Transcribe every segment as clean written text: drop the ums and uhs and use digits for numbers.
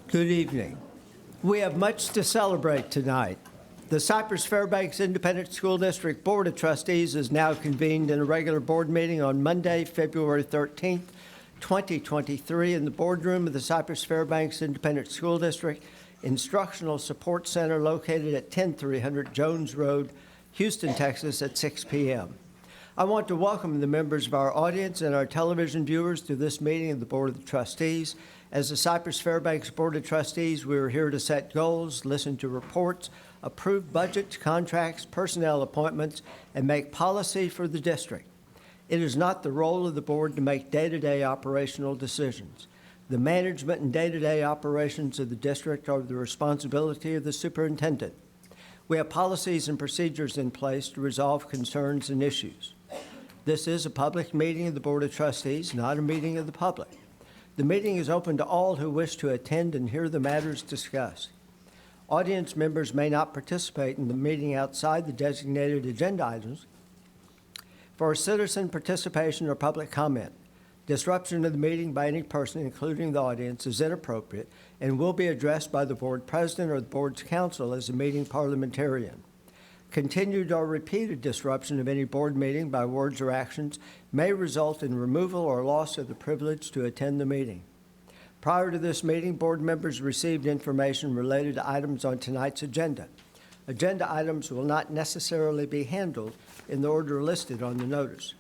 Good evening. We have much to celebrate tonight. The Cypress-Fairbanks Independent School District Board of Trustees is now convened in a regular board meeting on Monday, February 13th, 2023 in the boardroom of the Cypress-Fairbanks Independent School District Instructional Support Center located at 10300 Jones Road, Houston, Texas at 6 p.m. I want to welcome the members of our audience and our television viewers to this meeting of the Board of Trustees. As the Cypress-Fairbanks Board of Trustees, we are here to set goals, listen to reports, approve budgets, contracts, personnel appointments, and make policy for the district. It is not the role of the board to make day-to-day operational decisions. The management and day-to-day operations of the district are the responsibility of the superintendent. We have policies and procedures in place to resolve concerns and issues. This is a public meeting of the Board of Trustees, not a meeting of the public. The meeting is open to all who wish to attend and hear the matters discussed. Audience members may not participate in the meeting outside the designated agenda items for citizen participation or public comment. Disruption of the meeting by any person, including the audience, is inappropriate and will be addressed by the board president or the board's counsel as a meeting parliamentarian. Continued or repeated disruption of any board meeting by words or actions may result in removal or loss of the privilege to attend the meeting. Prior to this meeting, board members received information related to items on tonight's agenda. Agenda items will not necessarily be handled in the order listed on the notice.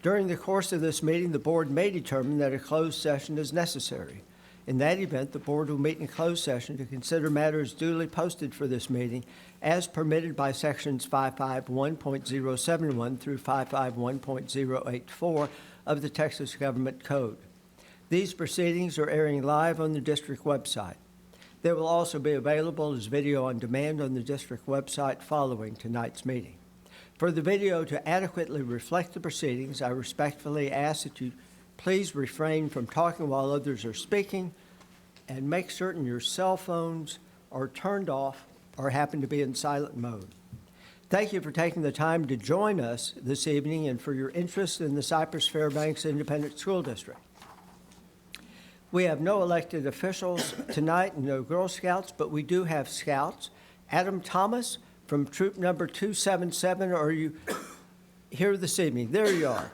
During the course of this meeting, the board may determine that a closed session is necessary. In that event, the board will meet in closed session to consider matters duly posted for this meeting as permitted by sections 551.071 through 551.084 of the Texas Government Code. These proceedings are airing live on the district website. They will also be available as video on demand on the district website following tonight's meeting. For the video to adequately reflect the proceedings, I respectfully ask that you please refrain from talking while others are speaking and make certain your cell phones are turned off or happen to be in silent mode. Thank you for taking the time to join us this evening and for your interest in the Cypress-Fairbanks Independent School District. We have no elected officials tonight and no Girl Scouts, but we do have Scouts. Adam Thomas from troop number 277, are you here this evening? There you are.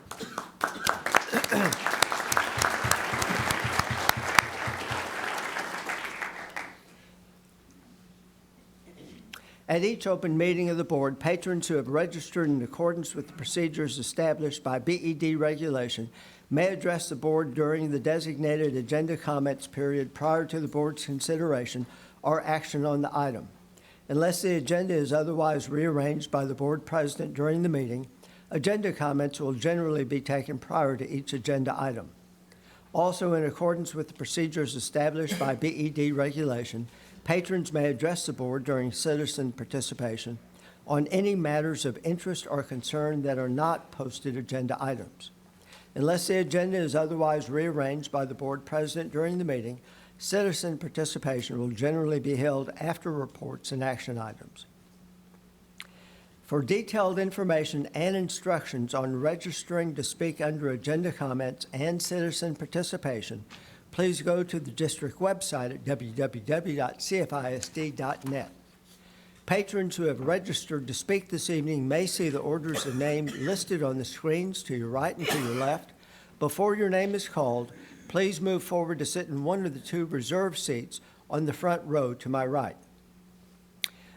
At each open meeting of the board, patrons who have registered in accordance with the procedures established by BED regulation may address the board during the designated agenda comments period prior to the board's consideration or action on the item. Unless the agenda is otherwise rearranged by the board president during the meeting, agenda comments will generally be taken prior to each agenda item. Also, in accordance with the procedures established by BED regulation, patrons may address the board during citizen participation on any matters of interest or concern that are not posted agenda items. Unless the agenda is otherwise rearranged by the board president during the meeting, citizen participation will generally be held after reports and action items. For detailed information and instructions on registering to speak under agenda comments and citizen participation, please go to the district website at www.cfisd.net. Patrons who have registered to speak this evening may see the orders of name listed on the screens to your right and to your left. Before your name is called, please move forward to sit in one of the two reserved seats on the front row to my right.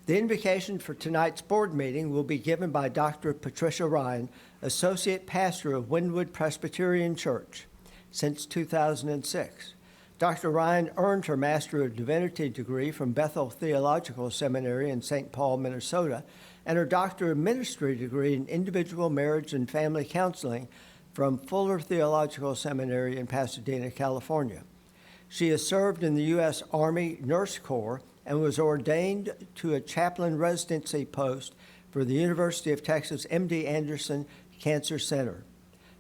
The invocation for tonight's board meeting will be given by Dr. Patricia Ryan, Associate Pastor of Wynwood Presbyterian Church since 2006. Dr. Ryan earned her Master of Divinity degree from Bethel Theological Seminary in St. Paul, Minnesota, and her Doctor of Ministry degree in Individual Marriage and Family Counseling from Fuller Theological Seminary in Pasadena, California. She has served in the U.S. Army Nurse Corps and was ordained to a chaplain residency post for the University of Texas MD Anderson Cancer Center.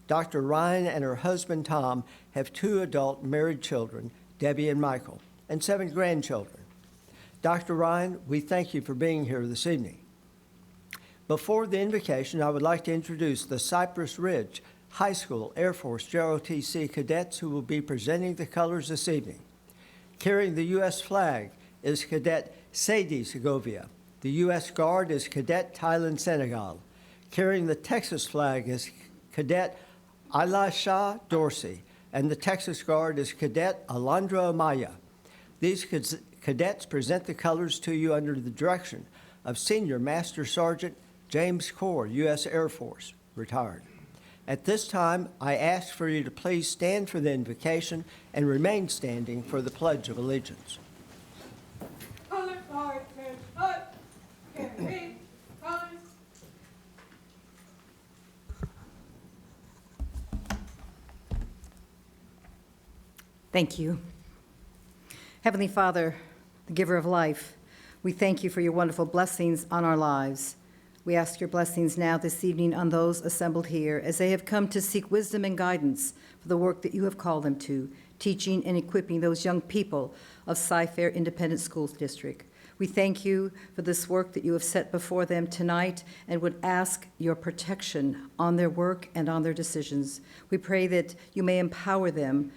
Dr. Ryan and her husband, Tom, have 2 adult married children, Debbie and Michael, and 7 grandchildren. Dr. Ryan, we thank you for being here this evening. Before the invocation, I would like to introduce the Cypress Ridge High School Air Force JROTC cadets who will be presenting the colors this evening. Carrying the U.S. flag is Cadet Sadie Segovia. The U.S. Guard is Cadet Thailand Senegal. Carrying the Texas flag is Cadet Elisha Dorsey, and the Texas Guard is Cadet Alondra Amaya. These cadets present the colors to you under the direction of Senior Master Sergeant James Corr, U.S. Air Force, retired. At this time, I ask for you to please stand for the invocation and remain standing for the Pledge of Allegiance. Color guard, up, carry, colors. Thank you. Heavenly Father, the giver of life, we thank you for your wonderful blessings on our lives. We ask your blessings now this evening on those assembled here as they have come to seek wisdom and guidance for the work that you have called them to, teaching and equipping those young people of Cyfair Independent School District. We thank you for this work that you have set before them tonight and would ask your protection on their work and on their decisions. We pray that you may empower them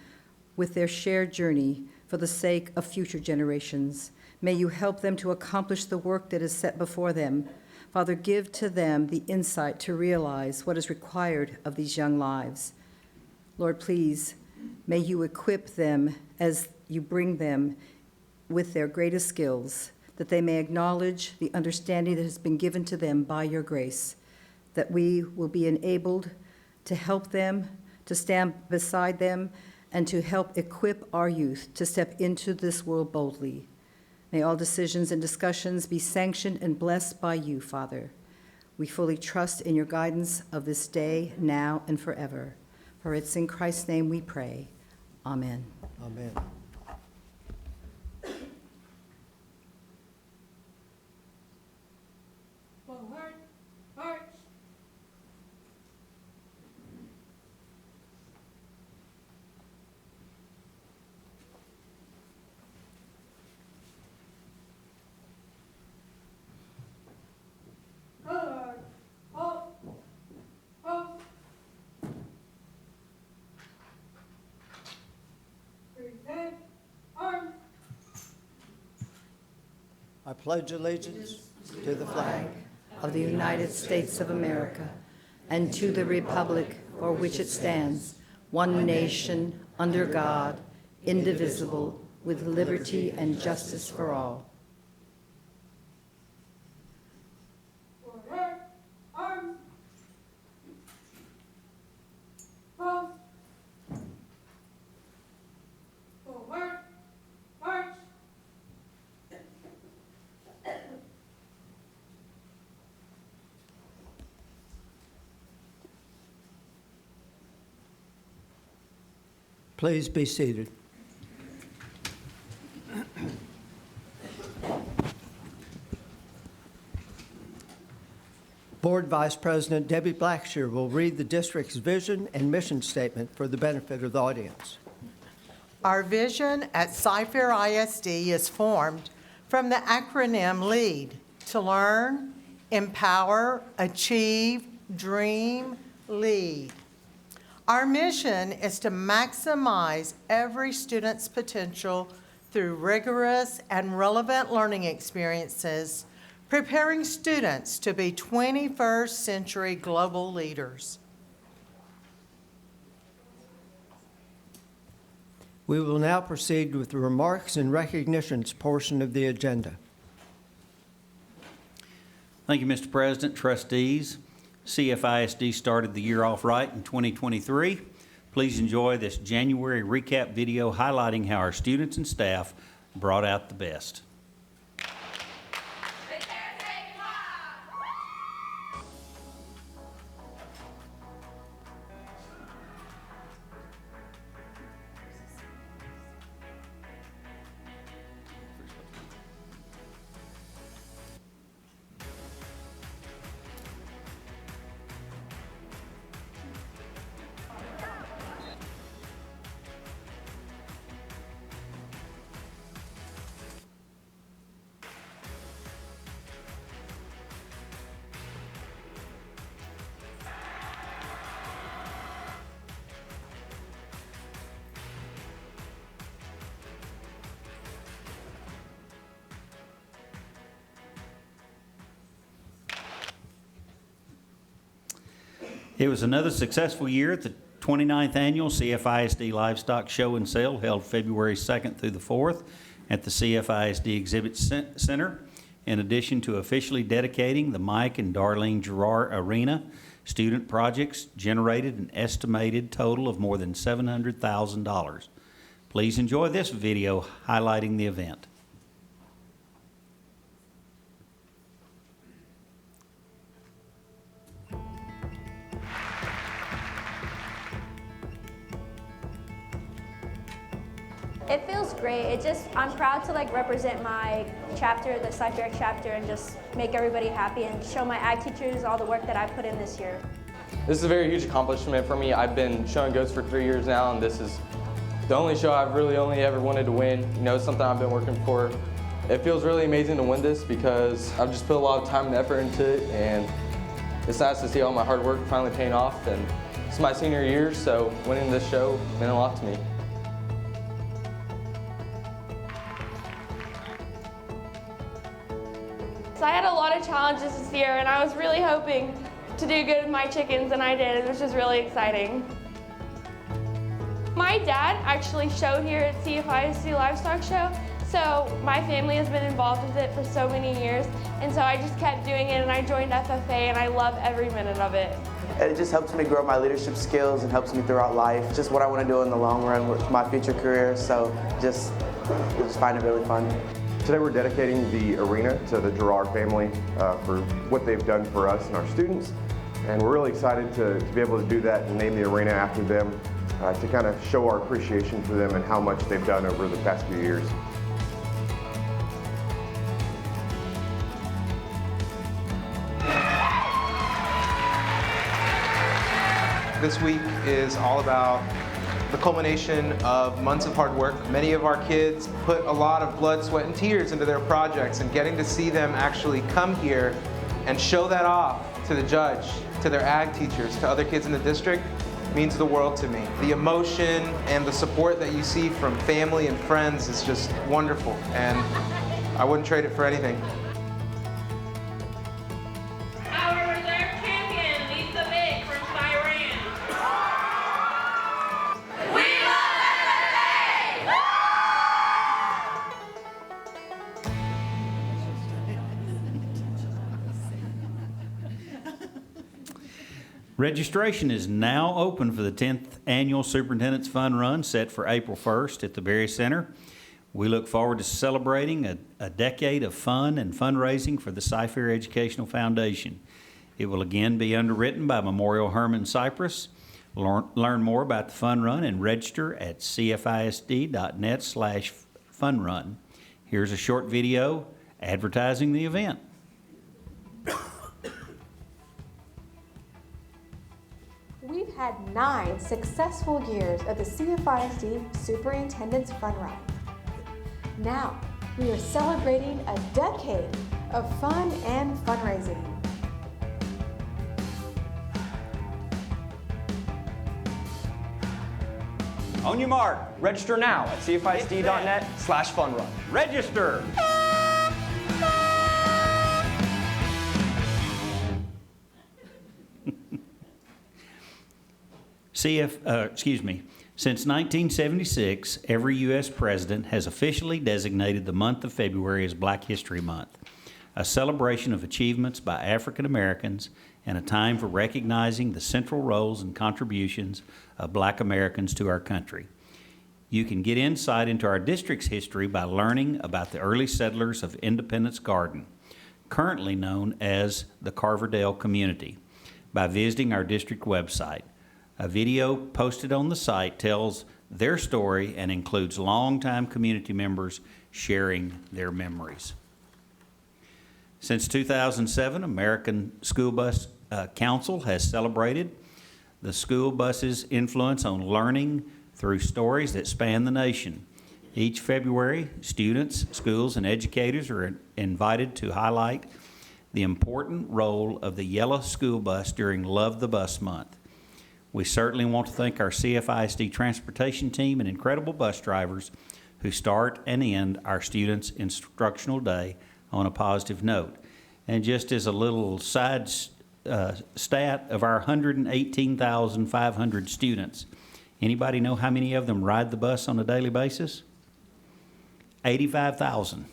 with their shared journey for the sake of future generations. May you help them to accomplish the work that is set before them. Father, give to them the insight to realize what is required of these young lives. Lord, please, may you equip them as you bring them with their greatest skills, that they may acknowledge the understanding that has been given to them by your grace, that we will be enabled to help them, to stand beside them, and to help equip our youth to step into this world boldly. May all decisions and discussions be sanctioned and blessed by you, Father. We fully trust in your guidance of this day, now, and forever. For it's in Christ's name we pray. Amen. Amen. Forward, march. Color, halt, halt. Present, arms. I pledge allegiance to the flag Of the United States of America, and to the republic for which it stands, one nation, under God, indivisible, with liberty and justice for all. Forward, arms. Pause. Forward, march. Please be seated. Board Vice President Debbie Blackshear will read the district's vision and mission statement for the benefit of the audience. Our vision at Cyfair ISD is formed from the acronym LEAD, to learn, empower, achieve, dream, lead. Our mission is to maximize every student's potential through rigorous and relevant learning experiences, preparing students to be 21st century global leaders. We will now proceed with the remarks and recognitions portion of the agenda. Thank you, Mr. President, trustees. CFISD started the year off right in 2023. Please enjoy this January recap video highlighting how our students and staff brought out the best. It was another successful year at the 29th Annual CFISD Livestock Show and Sale held February 2nd through the 4th at the CFISD Exhibit Center. In addition to officially dedicating the Mike and Darlene Gerard Arena, student projects generated an estimated total of more than $700,000. Please enjoy this video highlighting the event. It feels great. I'm proud to represent my chapter, the Cypress-Fairbanks chapter, and just make everybody happy and show my ag teachers all the work that I put in this year. This is a very huge accomplishment for me. I've been showing goats for 3 years now, and this is the only show I've really only ever wanted to win. You know, it's something I've been working for. It feels really amazing to win this because I've just put a lot of time and effort into it, and it's nice to see all my hard work finally paying off. And it's my senior year, so winning this show meant a lot to me. So I had a lot of challenges this year, and I was really hoping to do good with my chickens, and I did, which was really exciting. My dad actually showed here at CFISD Livestock Show, so my family has been involved with it for so many years, and so I just kept doing it, and I joined FFA, and I love every minute of it. And it just helps me grow my leadership skills and helps me throughout life. Just what I want to do in the long run with my future career, so just find it really fun. Today we're dedicating the arena to the Gerard family for what they've done for us and our students. And we're really excited to be able to do that and name the arena after them to kind of show our appreciation for them and how much they've done over the past few years. This week is all about the culmination of months of hard work. Many of our kids put a lot of blood, sweat, and tears into their projects, and getting to see them actually come here and show that off to the judge, to their ag teachers, to other kids in the district means the world to me. The emotion and the support that you see from family and friends is just wonderful, and I wouldn't trade it for anything. Our reserve champion, Lisa Vick from Cyran. We love FFA! Registration is now open for the 10th Annual Superintendents Fun Run set for April 1st at the Berry Center. We look forward to celebrating a decade of fun and fundraising for the Cy-Fair Educational Foundation. It will again be underwritten by Memorial Herman Cypress. Learn more about the Fun Run and register at cfisd.net/funrun. Here's a short video advertising the event. We've had 9 successful years of the CFISD Superintendents Fun Run. Now, we are celebrating a decade of fun and fundraising. On your mark, register now at cfisd.net/funrun. Register! Since 1976, every U.S. president has officially designated the month of February as Black History Month, a celebration of achievements by African Americans and a time for recognizing the central roles and contributions of Black Americans to our country. You can get insight into our district's history by learning about the early settlers of Independence Garden, currently known as the Carverdale community, by visiting our district website. A video posted on the site tells their story and includes longtime community members sharing their memories. Since 2007, American School Bus Council has celebrated the school bus's influence on learning through stories that span the nation. Each February, students, schools, and educators are invited to highlight the important role of the yellow school bus during Love the Bus Month. We certainly want to thank our CFISD transportation team and incredible bus drivers who start and end our students' instructional day on a positive note. And just as a little side stat of our 118,500 students. Anybody know how many of them ride the bus on a daily basis? 85,000.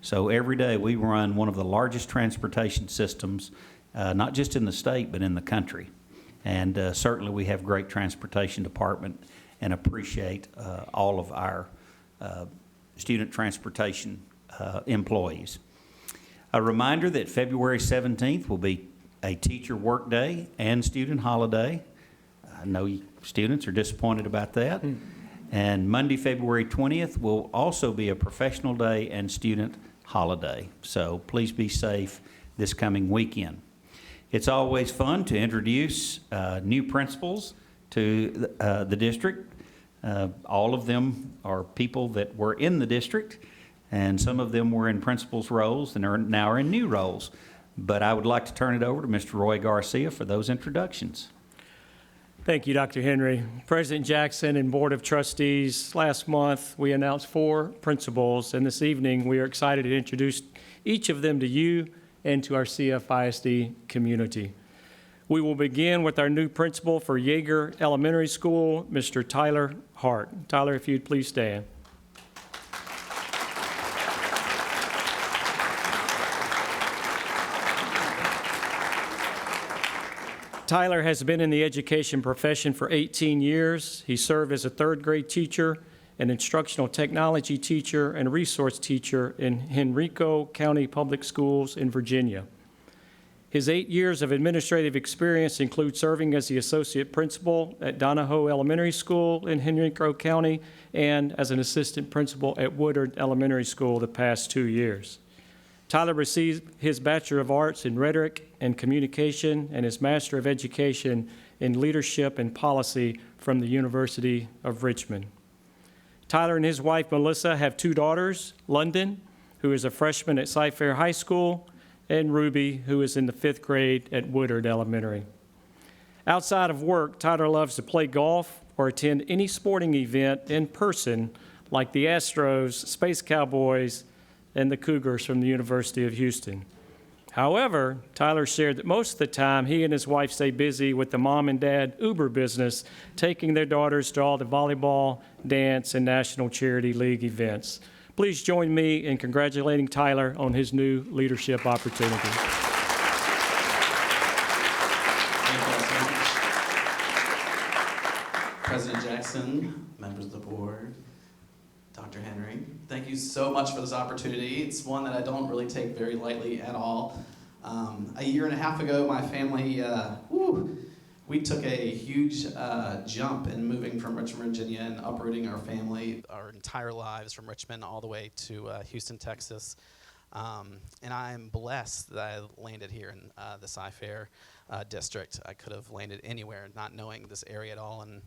So every day we run one of the largest transportation systems, not just in the state, but in the country. And certainly we have great transportation department and appreciate all of our student transportation employees. A reminder that February 17th will be a teacher work day and student holiday. I know students are disappointed about that. And Monday, February 20th will also be a professional day and student holiday. So please be safe this coming weekend. It's always fun to introduce new principals to the district. All of them are people that were in the district, and some of them were in principals' roles and are now in new roles. But I would like to turn it over to Mr. Roy Garcia for those introductions. Thank you, Dr. Henry. President Jackson and Board of Trustees, last month we announced 4 principals, and this evening we are excited to introduce each of them to you and to our CFISD community. We will begin with our new principal for Yeager Elementary School, Mr. Tyler Hart. Tyler, if you'd please stand. Tyler has been in the education profession for 18 years. He served as a 3rd grade teacher, an instructional technology teacher, and resource teacher in Henrico County Public Schools in Virginia. His 8 years of administrative experience include serving as the associate principal at Donahoe Elementary School in Henrico County and as an assistant principal at Woodard Elementary School the past 2 years. Tyler received his Bachelor of Arts in Rhetoric and Communication and his Master of Education in Leadership and Policy from the University of Richmond. Tyler and his wife, Melissa, have 2 daughters, London, who is a freshman at Cypress-Fairbanks High School, and Ruby, who is in the 5th grade at Woodard Elementary. Outside of work, Tyler loves to play golf or attend any sporting event in person, like the Astros, Space Cowboys, and the Cougars from the University of Houston. However, Tyler shared that most of the time he and his wife stay busy with the mom and dad Uber business, taking their daughters to all the volleyball, dance, and National Charity League events. Please join me in congratulating Tyler on his new leadership opportunity. Thank you all so much. President Jackson, members of the board, Dr. Henry, thank you so much for this opportunity. It's one that I don't really take very lightly at all. A year and a half ago, my family, we took a huge jump in moving from Richmond, Virginia, and uprooting our family, our entire lives from Richmond all the way to Houston, Texas. And I'm blessed that I landed here in the Cyfair district. I could have landed anywhere, not knowing this area at all. And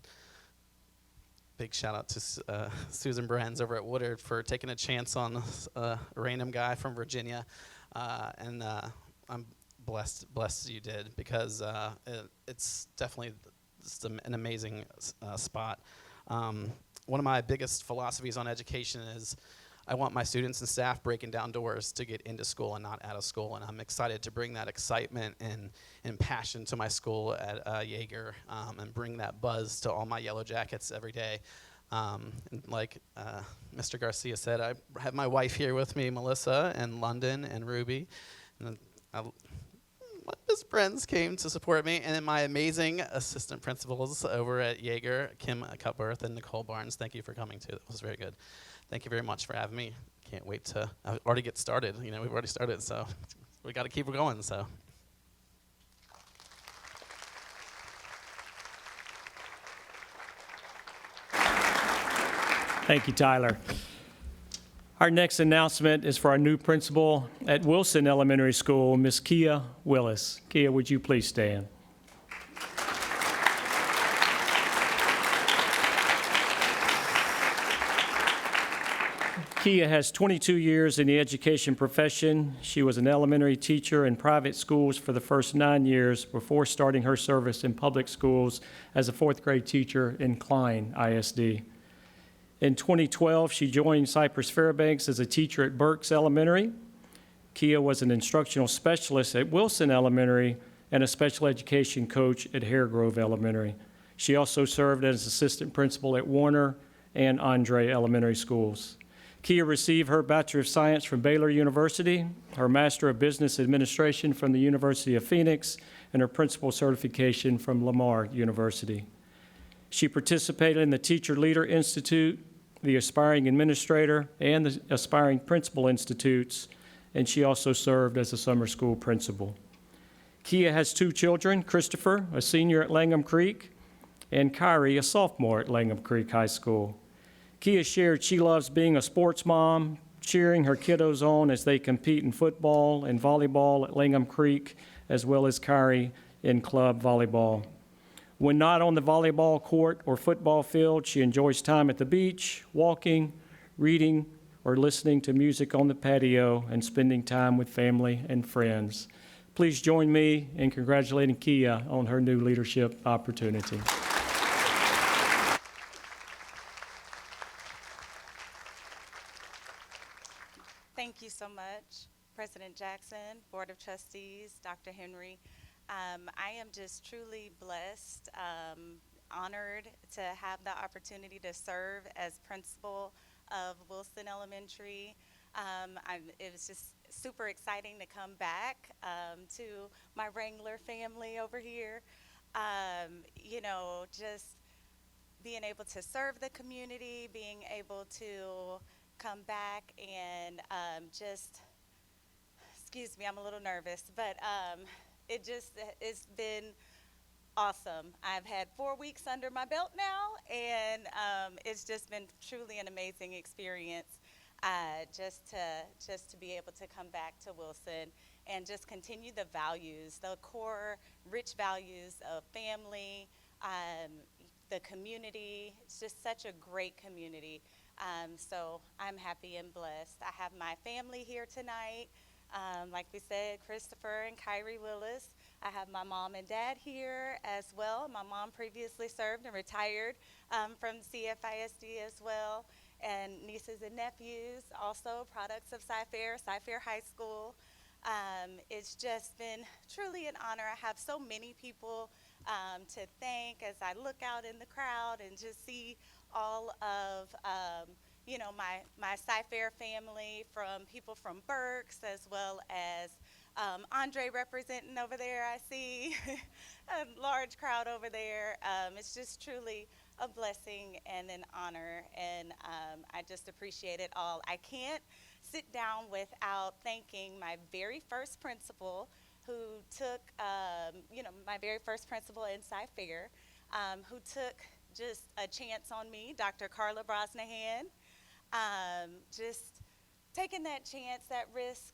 big shout out to Susan Brands over at Woodard for taking a chance on a random guy from Virginia. And I'm blessed you did, because it's definitely just an amazing spot. One of my biggest philosophies on education is I want my students and staff breaking down doors to get into school and not out of school, and I'm excited to bring that excitement and passion to my school at Yeager, and bring that buzz to all my Yellow Jackets every day. And like Mr. Garcia said, I have my wife here with me, Melissa, and London, and Ruby. And Ms. Brenz came to support me, and then my amazing assistant principals over at Yeager, Kim Cutworth and Nicole Barnes. Thank you for coming too. That was very good. Thank you very much for having me. Can't wait to already get started. You know, we've already started, so we got to keep going. So. Thank you, Tyler. Our next announcement is for our new principal at Wilson Elementary School, Ms. Kia Willis. Kia, would you please stand? Kia has 22 years in the education profession. She was an elementary teacher in private schools for the first 9 years before starting her service in public schools as a 4th grade teacher in Klein ISD. In 2012, she joined Cypress-Fairbanks as a teacher at Burks Elementary. Kia was an instructional specialist at Wilson Elementary and a special education coach at Haregrove Elementary. She also served as assistant principal at Warner and Andre Elementary Schools. Kia received her Bachelor of Science from Baylor University, her Master of Business Administration from the University of Phoenix, and her principal certification from Lamar University. She participated in the Teacher Leader Institute, the Aspiring Administrator, and the Aspiring Principal Institutes, and she also served as a summer school principal. Kia has 2 children, Christopher, a senior at Langham Creek, and Kyrie, a sophomore at Langham Creek High School. Kia shared she loves being a sports mom, cheering her kiddos on as they compete in football and volleyball at Langham Creek, as well as Kyrie in club volleyball. When not on the volleyball court or football field, she enjoys time at the beach, walking, reading, or listening to music on the patio and spending time with family and friends. Please join me in congratulating Kia on her new leadership opportunity. Thank you so much, President Jackson, Board of Trustees, Dr. Henry. I am just truly blessed, honored to have the opportunity to serve as principal of Wilson Elementary. It was just super exciting to come back to my Wrangler family over here. You know, just being able to serve the community, being able to come back and excuse me, I'm a little nervous, but it's been awesome. I've had 4 weeks under my belt now, and it's just been truly an amazing experience just to be able to come back to Wilson and just continue the values, the core rich values of family, the community. It's just such a great community. So I'm happy and blessed. I have my family here tonight. Like we said, Christopher and Kyrie Willis. I have my mom and dad here as well. My mom previously served and retired from CFISD as well. And nieces and nephews, also products of Cyfair High School. It's just been truly an honor. I have so many people to thank as I look out in the crowd and just see all of you know, my Cyfair family, from people from Berks, as well as Andre representing over there. I see a large crowd over there. It's just truly a blessing and an honor, and I just appreciate it all. I can't sit down without thanking my very first principal, who took, you know, my very first principal in Cyfair, who took just a chance on me, Dr. Carla Brosnahan. Just taking that chance, that risk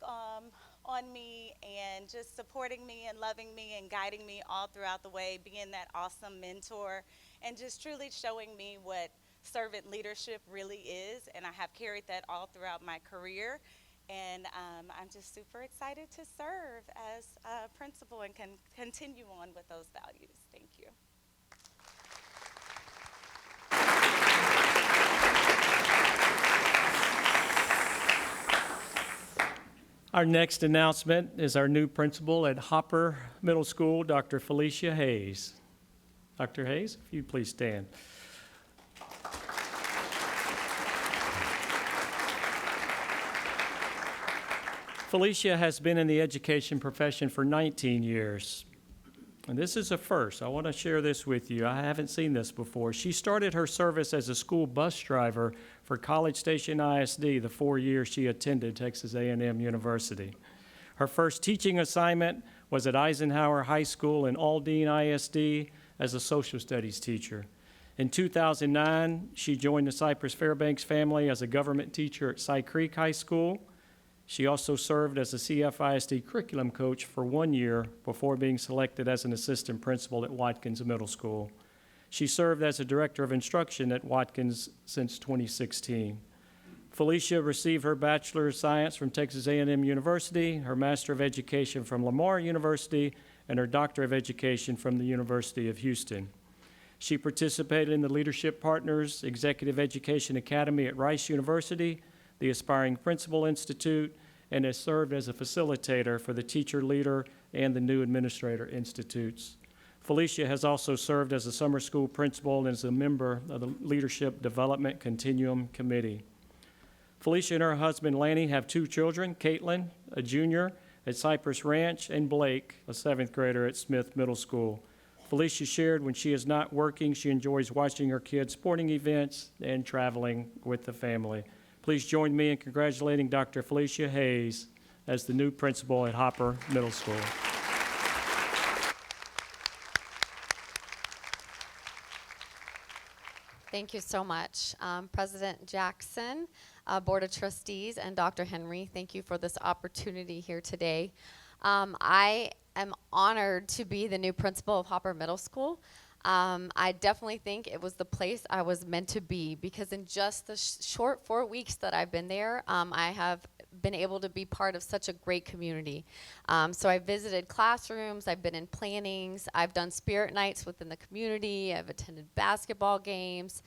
on me, and just supporting me and loving me and guiding me all throughout the way, being that awesome mentor, and just truly showing me what servant leadership really is. And I have carried that all throughout my career. And I'm just super excited to serve as a principal and can continue on with those values. Thank you. Our next announcement is our new principal at Hopper Middle School, Dr. Felicia Hayes. Dr. Hayes, if you'd please stand. Felicia has been in the education profession for 19 years. And this is a first. I want to share this with you. I haven't seen this before. She started her service as a school bus driver for College Station ISD the 4 years she attended Texas A&M University. Her first teaching assignment was at Eisenhower High School in Aldine ISD as a social studies teacher. In 2009, she joined the Cypress-Fairbanks family as a government teacher at Cy Creek High School. She also served as a CFISD curriculum coach for 1 year before being selected as an assistant principal at Watkins Middle School. She served as a director of instruction at Watkins since 2016. Felicia received her Bachelor of Science from Texas A&M University, her Master of Education from Lamar University, and her Doctor of Education from the University of Houston. She participated in the Leadership Partners Executive Education Academy at Rice University, the Aspiring Principal Institute, and has served as a facilitator for the Teacher Leader and the New Administrator Institutes. Felicia has also served as a summer school principal and is a member of the Leadership Development Continuum Committee. Felicia and her husband Lanny have 2 children, Caitlin, a junior at Cypress Ranch, and Blake, a 7th grader at Smith Middle School. Felicia shared when she is not working, she enjoys watching her kids' sporting events and traveling with the family. Please join me in congratulating Dr. Felicia Hayes as the new principal at Hopper Middle School. Thank you so much. President Jackson, Board of Trustees, and Dr. Henry, thank you for this opportunity here today. I am honored to be the new principal of Hopper Middle School. I definitely think it was the place I was meant to be, because in just the short 4 weeks that I've been there, I have been able to be part of such a great community. So I visited classrooms, I've been in plannings, I've done spirit nights within the community, I've attended basketball games,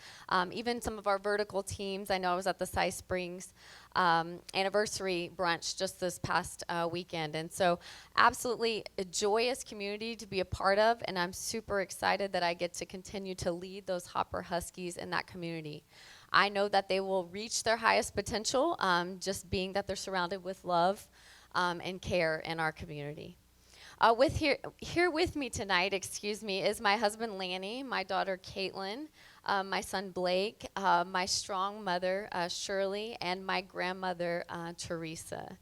even some of our vertical teams. I know I was at the Cy Springs anniversary brunch just this past weekend. And so absolutely a joyous community to be a part of, and I'm super excited that I get to continue to lead those Hopper Huskies in that community. I know that they will reach their highest potential, just being that they're surrounded with love and care in our community. Here with me tonight, is my husband Lanny, my daughter Caitlin, my son Blake, my strong mother Shirley, and my grandmother Teresa.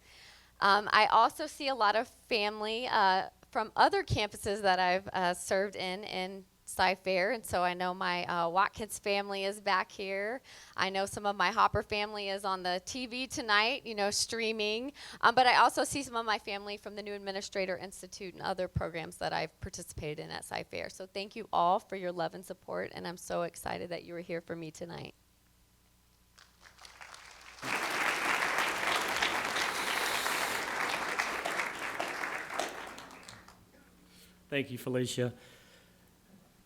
I also see a lot of family from other campuses that I've served in Cy-Fair, and so I know my Watkins family is back here. I know some of my Hopper family is on the TV tonight, streaming, but I also see some of my family from the New Administrator Institute and other programs that I've participated in at Cy-Fair. So thank you all for your love and support, and I'm so excited that you were here for me tonight. Thank you, Felicia.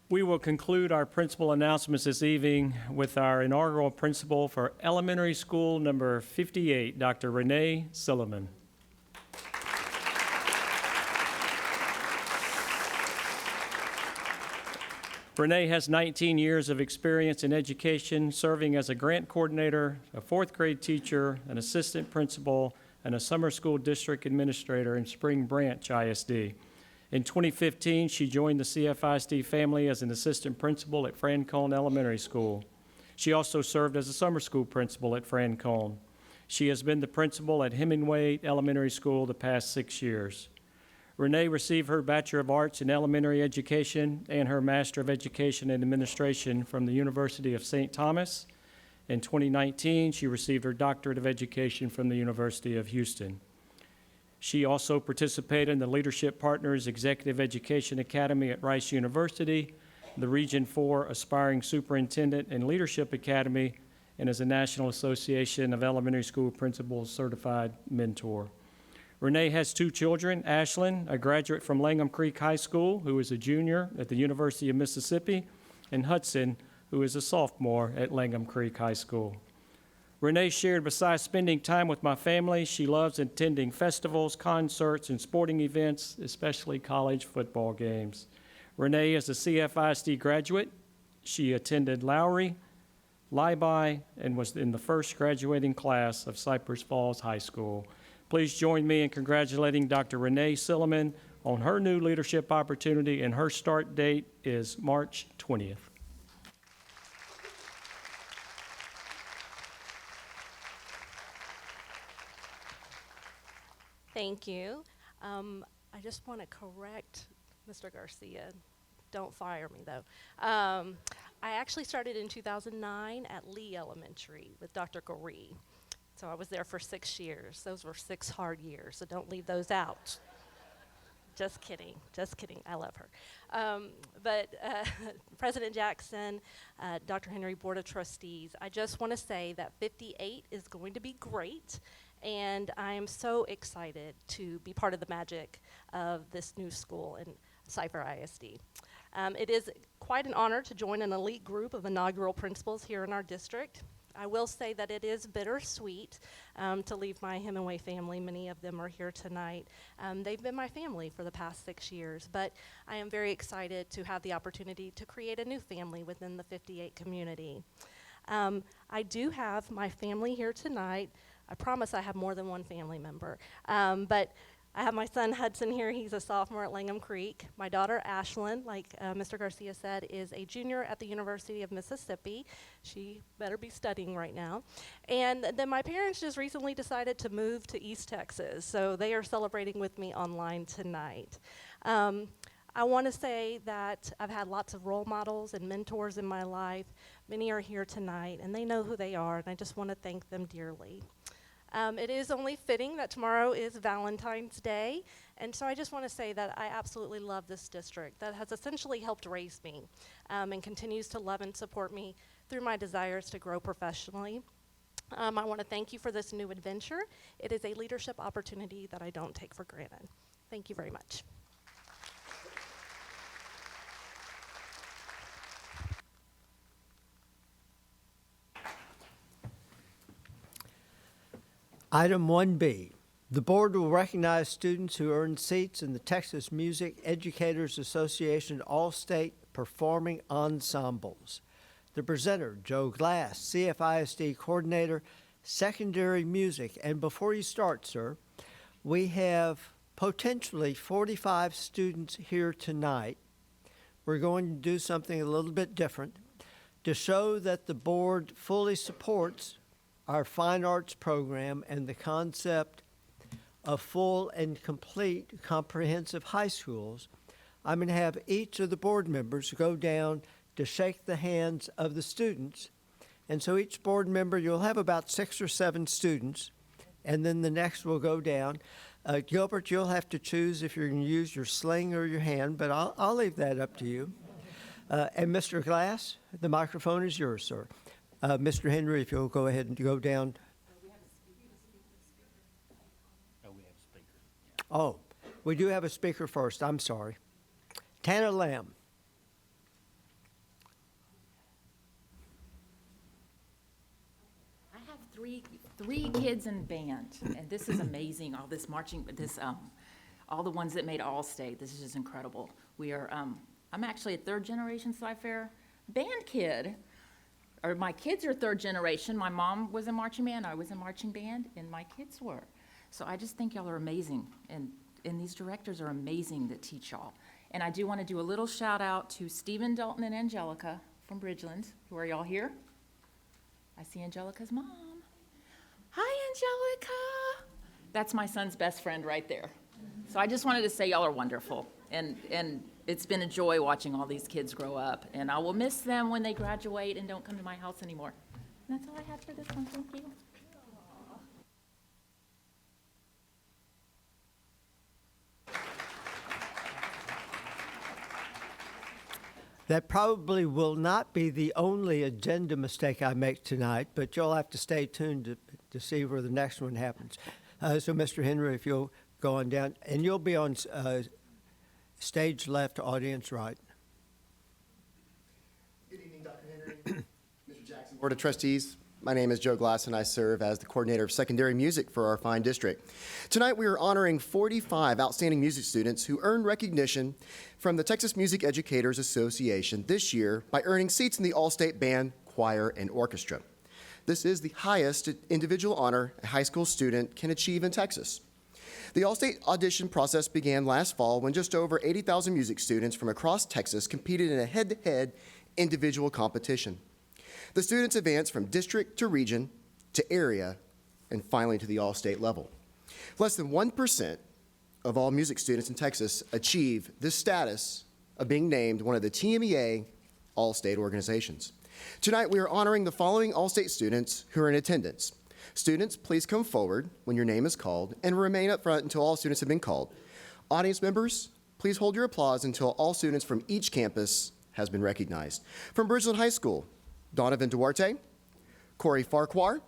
We will conclude our principal announcements this evening with our inaugural principal for elementary school number 58, Dr. Renee Silliman. Renee has 19 years of experience in education, serving as a grant coordinator, a 4th grade teacher, an assistant principal, and a summer school district administrator in Spring Branch ISD. In 2015, she joined the CFISD family as an assistant principal at Francone Elementary School. She also served as a summer school principal at Francone. She has been the principal at Hemingway Elementary School the past 6 years. Renee received her Bachelor of Arts in Elementary Education and her Master of Education in Administration from the University of St. Thomas. In 2019, she received her Doctorate of Education from the University of Houston. She also participated in the Leadership Partners Executive Education Academy at Rice University, the Region 4 Aspiring Superintendent and Leadership Academy, and is a National Association of Elementary School Principals Certified Mentor. Renee has 2 children, Ashlyn, a graduate from Langham Creek High School, who is a junior at the University of Mississippi, and Hudson, who is a sophomore at Langham Creek High School. Renee shared, besides spending time with my family, she loves attending festivals, concerts, and sporting events, especially college football games. Renee is a CFISD graduate. She attended Lowry, Libi, and was in the first graduating class of Cypress Falls High School. Please join me in congratulating Dr. Renee Silliman on her new leadership opportunity, and her start date is March 20th. Thank you. I just want to correct Mr. Garcia. Don't fire me, though. I actually started in 2009 at Lee Elementary with Dr. Goree. So I was there for 6 years. Those were 6 hard years, so don't leave those out. Just kidding. I love her. But President Jackson, Dr. Henry, Board of Trustees, I just want to say that 58 is going to be great. And I am so excited to be part of the magic of this new school in Cypher ISD. It is quite an honor to join an elite group of inaugural principals here in our district. I will say that it is bittersweet to leave my Hemingway family. Many of them are here tonight. They've been my family for the past 6 years, but I am very excited to have the opportunity to create a new family within the 58 community. I do have my family here tonight. I promise I have more than one family member, but I have my son Hudson here. He's a sophomore at Langham Creek. My daughter Ashlyn, like Mr. Garcia said, is a junior at the University of Mississippi. She better be studying right now. And then my parents just recently decided to move to East Texas, so they are celebrating with me online tonight. I want to say that I've had lots of role models and mentors in my life. Many are here tonight, and they know who they are, and I just want to thank them dearly. It is only fitting that tomorrow is Valentine's Day, and so I just want to say that I absolutely love this district that has essentially helped raise me and continues to love and support me through my desires to grow professionally. I want to thank you for this new adventure. It is a leadership opportunity that I don't take for granted. Thank you very much. Item 1B, the board will recognize students who earned seats in the Texas Music Educators Association All-State Performing Ensembles. The presenter, Joe Glass, CFISD Coordinator, Secondary Music. And before you start, sir, we have potentially 45 students here tonight. We're going to do something a little bit different to show that the board fully supports our fine arts program and the concept of full and complete comprehensive high schools. I'm going to have each of the board members go down to shake the hands of the students. And so each board member, you'll have about 6 or 7 students, and then the next will go down. Gilbert, you'll have to choose if you're going to use your sling or your hand, but I'll leave that up to you. And Mr. Glass, the microphone is yours, sir. Mr. Henry, if you'll go ahead and go down. Oh, we do have a speaker first. I'm sorry. Tanner Lamb. I have three kids in band, and this is amazing. All this marching, all the ones that made All-State. This is just incredible. We are. I'm actually a third-generation Cyfair band kid. Or my kids are third generation. My mom was in marching band, I was in marching band, and my kids were. So I just think y'all are amazing, and these directors are amazing that teach y'all. And I do want to do a little shout out to Stephen, Dalton, and Angelica from Bridgeland. Who are y'all here? I see Angelica's mom. Hi, Angelica. That's my son's best friend right there. So I just wanted to say y'all are wonderful. And it's been a joy watching all these kids grow up, and I will miss them when they graduate and don't come to my house anymore. And that's all I had for this one. Thank you. That probably will not be the only agenda mistake I make tonight, but you'll have to stay tuned to see where the next one happens. So, Mr. Henry, if you'll go on down, and you'll be on stage left, audience right. Good evening, Dr. Henry, Mr. Jackson, Board of Trustees. My name is Joe Glass, and I serve as the coordinator of secondary music for our fine district. Tonight, we are honoring 45 outstanding music students who earned recognition from the Texas Music Educators Association this year by earning seats in the All-State Band, Choir, and Orchestra. This is the highest individual honor a high school student can achieve in Texas. The All-State audition process began last fall when just over 80,000 music students from across Texas competed in a head-to-head individual competition. The students advanced from district to region to area and finally to the All-State level. Less than 1% of all music students in Texas achieve this status of being named one of the TMEA All-State organizations. Tonight, we are honoring the following All-State students who are in attendance. Students, please come forward when your name is called and remain up front until all students have been called. Audience members, please hold your applause until all students from each campus has been recognized. From Bridgeland High School, Donovan Duarte, Corey Farquhar,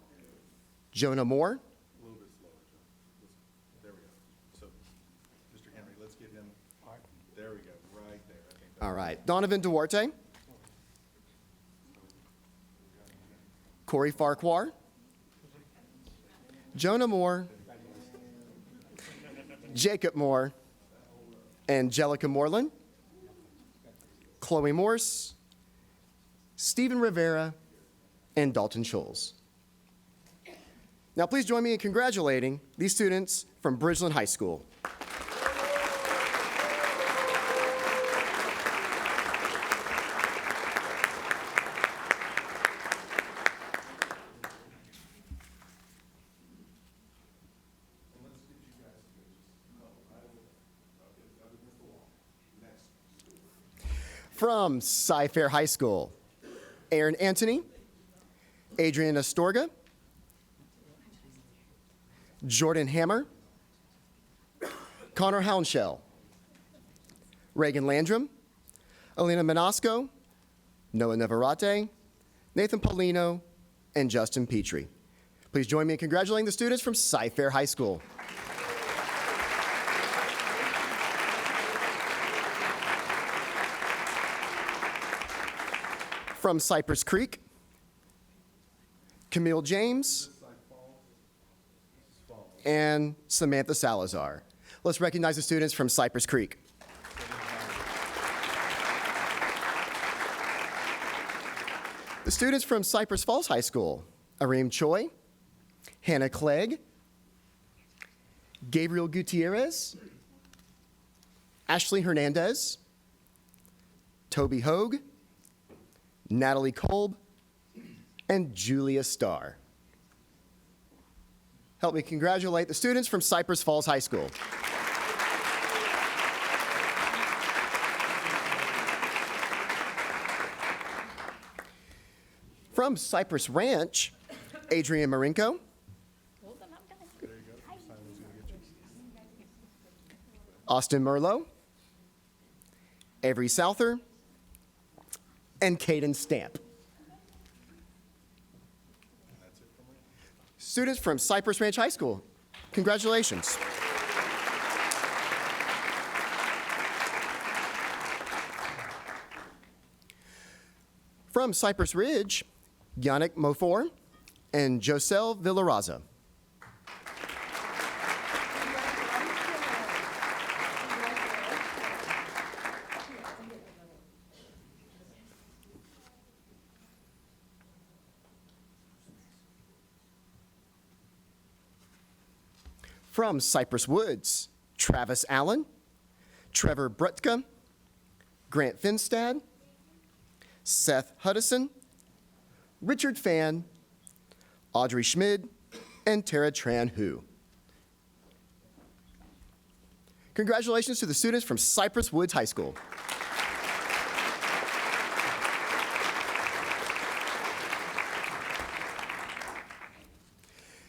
Jonah Moore. A little bit slower, John. There we go. So, Mr. Henry, let's give him, there we go, right there. I think All right, Donovan Duarte, Corey Farquhar, Jonah Moore, Jacob Moore, Angelica Moreland, Chloe Morse, Stephen Rivera, and Dalton Scholes. Now please join me in congratulating these students from Bridgeland High School. From Cyfair High School, Aaron Anthony, Adrian Astorga, Jordan Hammer, Connor Hounshell, Reagan Landrum, Alina Manasco, Noah Navarrete, Nathan Paulino, and Justin Petrie. Please join me in congratulating the students from Cyfair High School. From Cypress Creek, Camille James, and Samantha Salazar. Let's recognize the students from Cypress Creek. The students from Cypress Falls High School, Areem Choi, Hannah Clegg, Gabriel Gutierrez, Ashley Hernandez, Toby Hogue, Natalie Kolb, and Julia Starr. Help me congratulate the students from Cypress Falls High School. From Cypress Ranch, Adrian Marinko, Austin Merlot, Avery Souther, and Caden Stamp. Students from Cypress Ranch High School, congratulations. From Cypress Ridge, Yannick Mofor and Josel Villaraza. From Cypress Woods, Travis Allen, Trevor Brutka, Grant Finstad, Seth Hudson, Richard Fan, Audrey Schmid, and Tara Tran Hu. Congratulations to the students from Cypress Woods High School.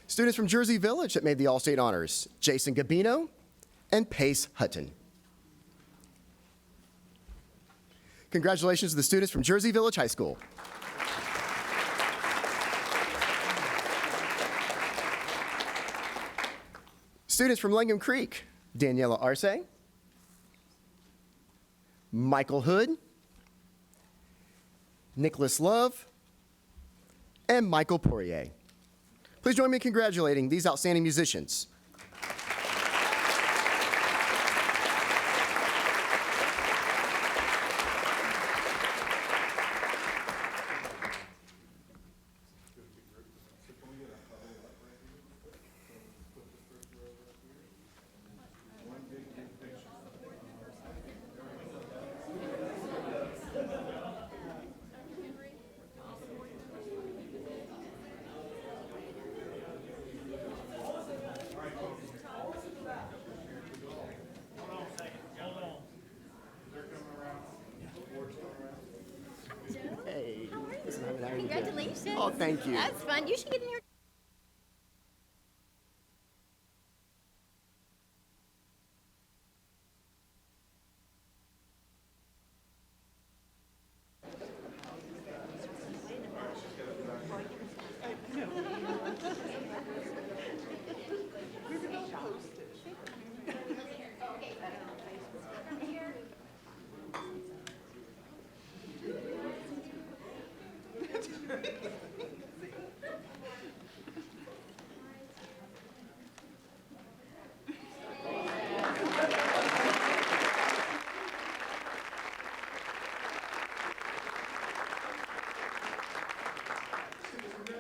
Students from Jersey Village that made the All-State honors, Jason Gabino and Pace Hutton. Congratulations to the students from Jersey Village High School. Students from Langham Creek, Daniela Arce, Michael Hood, Nicholas Love, and Michael Poirier. Please join me in congratulating these outstanding musicians. Congratulations. Oh, thank you. That's fun. You should get in here.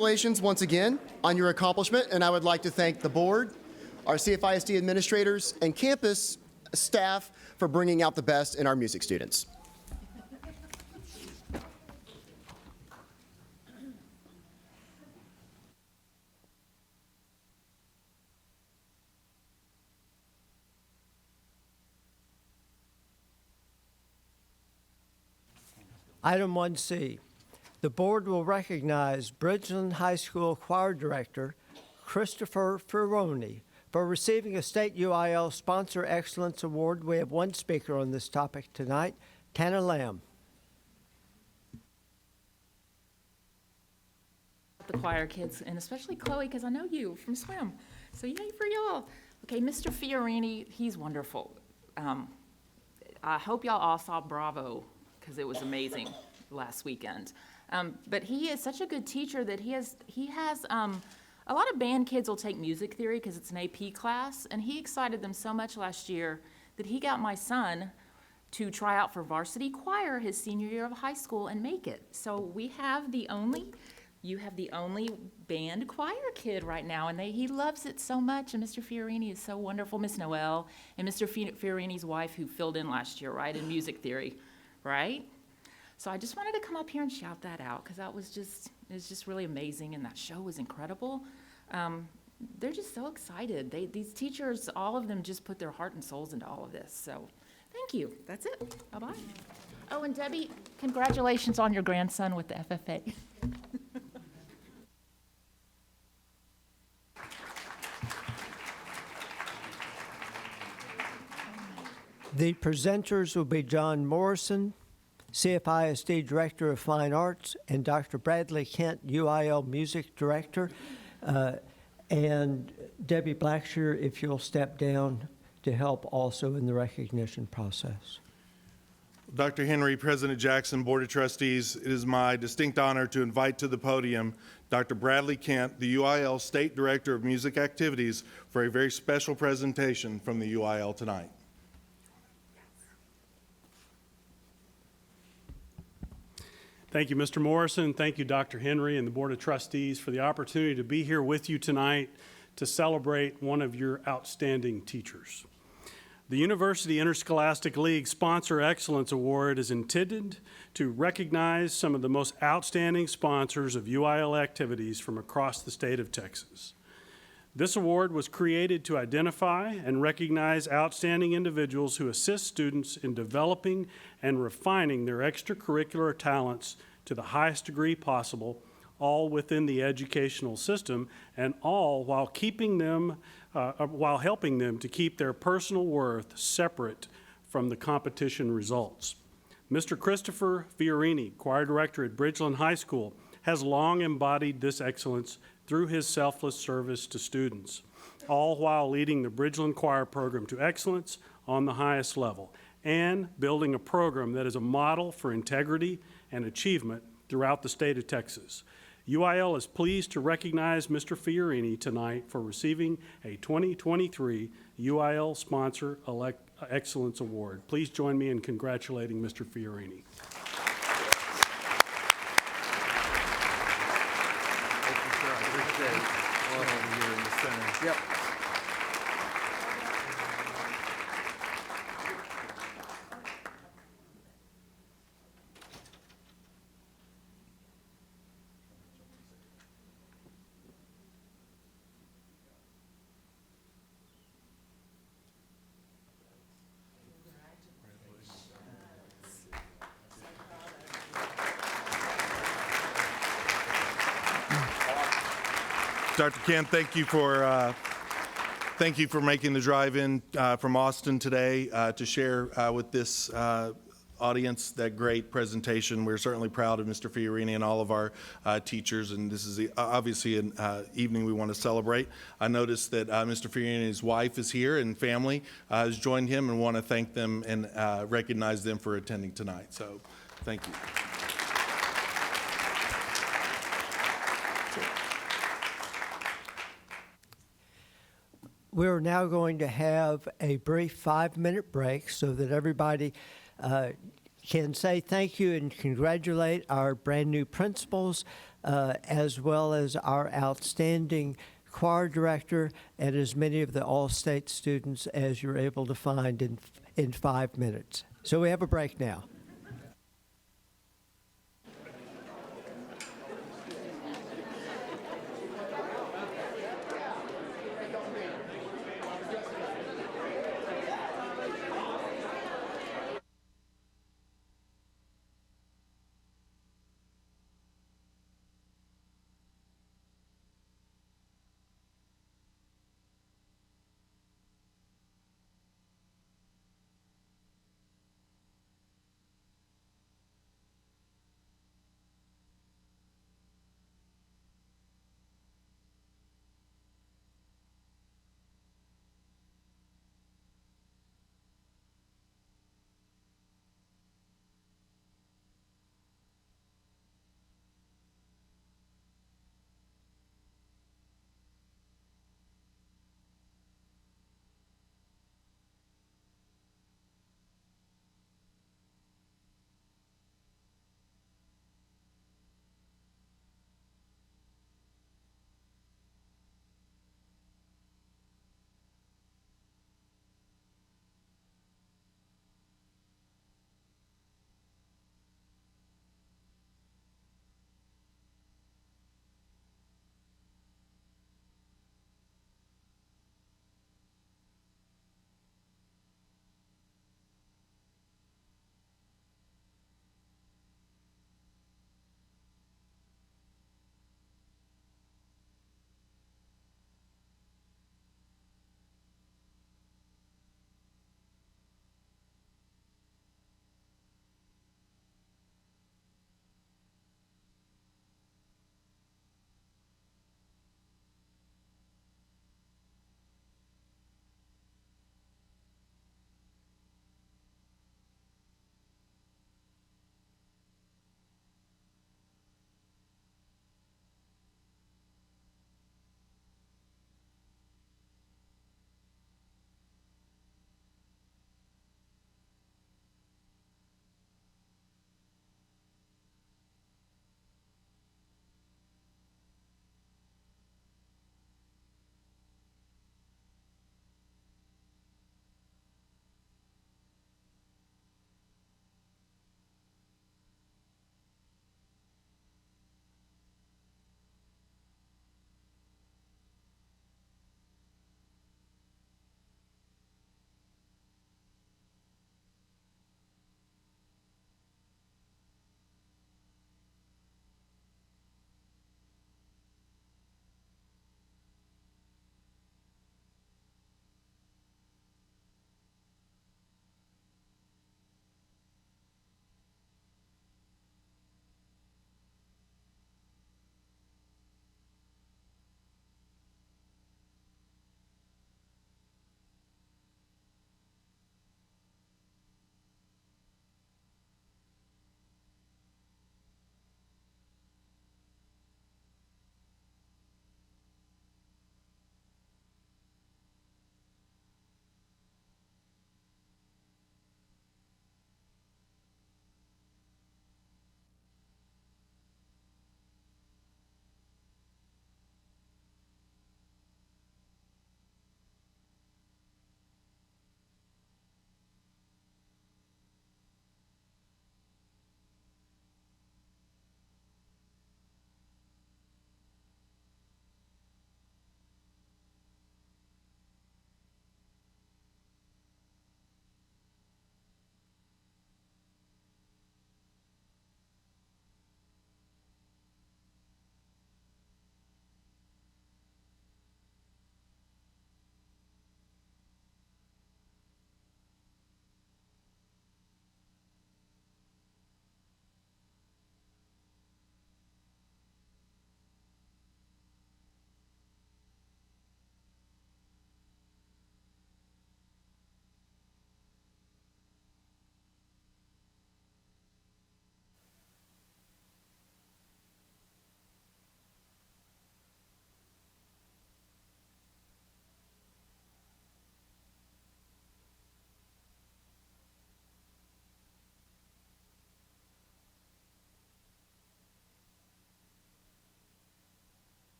Congratulations once again on your accomplishment, and I would like to thank the board, our CFISD administrators, and campus staff for bringing out the best in our music students. Item 1C, the board will recognize Bridgeland High School Choir Director Christopher Ferroni for receiving a State UIL Sponsor Excellence Award. We have one speaker on this topic tonight, Tana Lamb. The choir kids, and especially Chloe, because I know you from swim. So yay for y'all. Okay, Mr. Fiorini, he's wonderful. I hope y'all all saw Bravo, because it was amazing last weekend. But he is such a good teacher that he has a lot of band kids will take music theory because it's an AP class, and he excited them so much last year that he got my son to try out for varsity choir his senior year of high school and make it. So you have the only band choir kid right now, and he loves it so much, and Mr. Fiorini is so wonderful. Miss Noel and Mr. Fiorini's wife who filled in last year, right, in music theory, right? So I just wanted to come up here and shout that out because it was just really amazing, and that show was incredible. They're just so excited. These teachers, all of them just put their heart and souls into all of this. So thank you. That's it. Bye-bye. Oh, and Debbie, congratulations on your grandson with the FFA. The presenters will be John Morrison, CFISD Director of Fine Arts, and Dr. Bradley Kent, UIL Music Director. And Debbie Blackshear, if you'll step down to help also in the recognition process. Dr. Henry, President Jackson, Board of Trustees, it is my distinct honor to invite to the podium Dr. Bradley Kent, the UIL State Director of Music Activities, for a very special presentation from the UIL tonight. Thank you, Mr. Morrison. Thank you, Dr. Henry and the Board of Trustees for the opportunity to be here with you tonight to celebrate one of your outstanding teachers. The University Interscholastic League Sponsor Excellence Award is intended to recognize some of the most outstanding sponsors of UIL activities from across the state of Texas. This award was created to identify and recognize outstanding individuals who assist students in developing and refining their extracurricular talents to the highest degree possible, all within the educational system, and all while helping them to keep their personal worth separate from the competition results. Mr. Christopher Fiorini, Choir Director at Bridgeland High School, has long embodied this excellence through his selfless service to students, all while leading the Bridgeland Choir program to excellence on the highest level and building a program that is a model for integrity and achievement throughout the state of Texas. UIL is pleased to recognize Mr. Fiorini tonight for receiving a 2023 UIL Sponsor Excellence Award. Please join me in congratulating Mr. Fiorini. Yep. Dr. Kent, thank you for making the drive in from Austin today to share with this audience that great presentation. We're certainly proud of Mr. Fiorini and all of our teachers, and this is obviously an evening we want to celebrate. I noticed that Mr. Fiorini's wife is here and family has joined him, and want to thank them and recognize them for attending tonight. So thank you. We're now going to have a brief 5-minute break so that everybody can say thank you and congratulate our brand new principals. as well as our outstanding choir director and as many of the all-state students as you're able to find in 5 minutes. So we have a break now.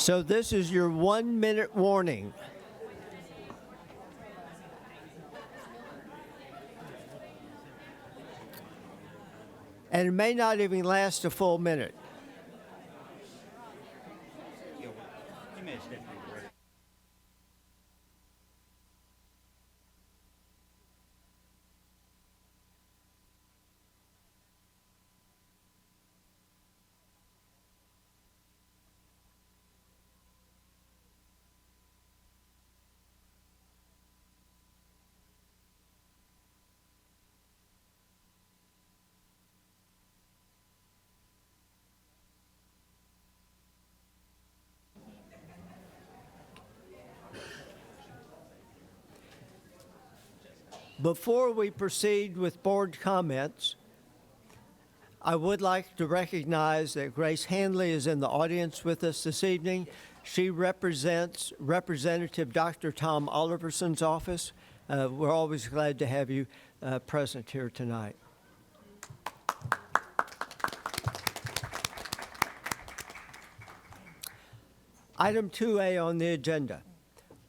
So this is your 1-minute warning. And it may not even last a full minute. Before we proceed with board comments, I would like to recognize that Grace Hanley is in the audience with us this evening. She represents Representative Dr. Tom Oliverson's office. We're always glad to have you present here tonight. Item 2A on the agenda.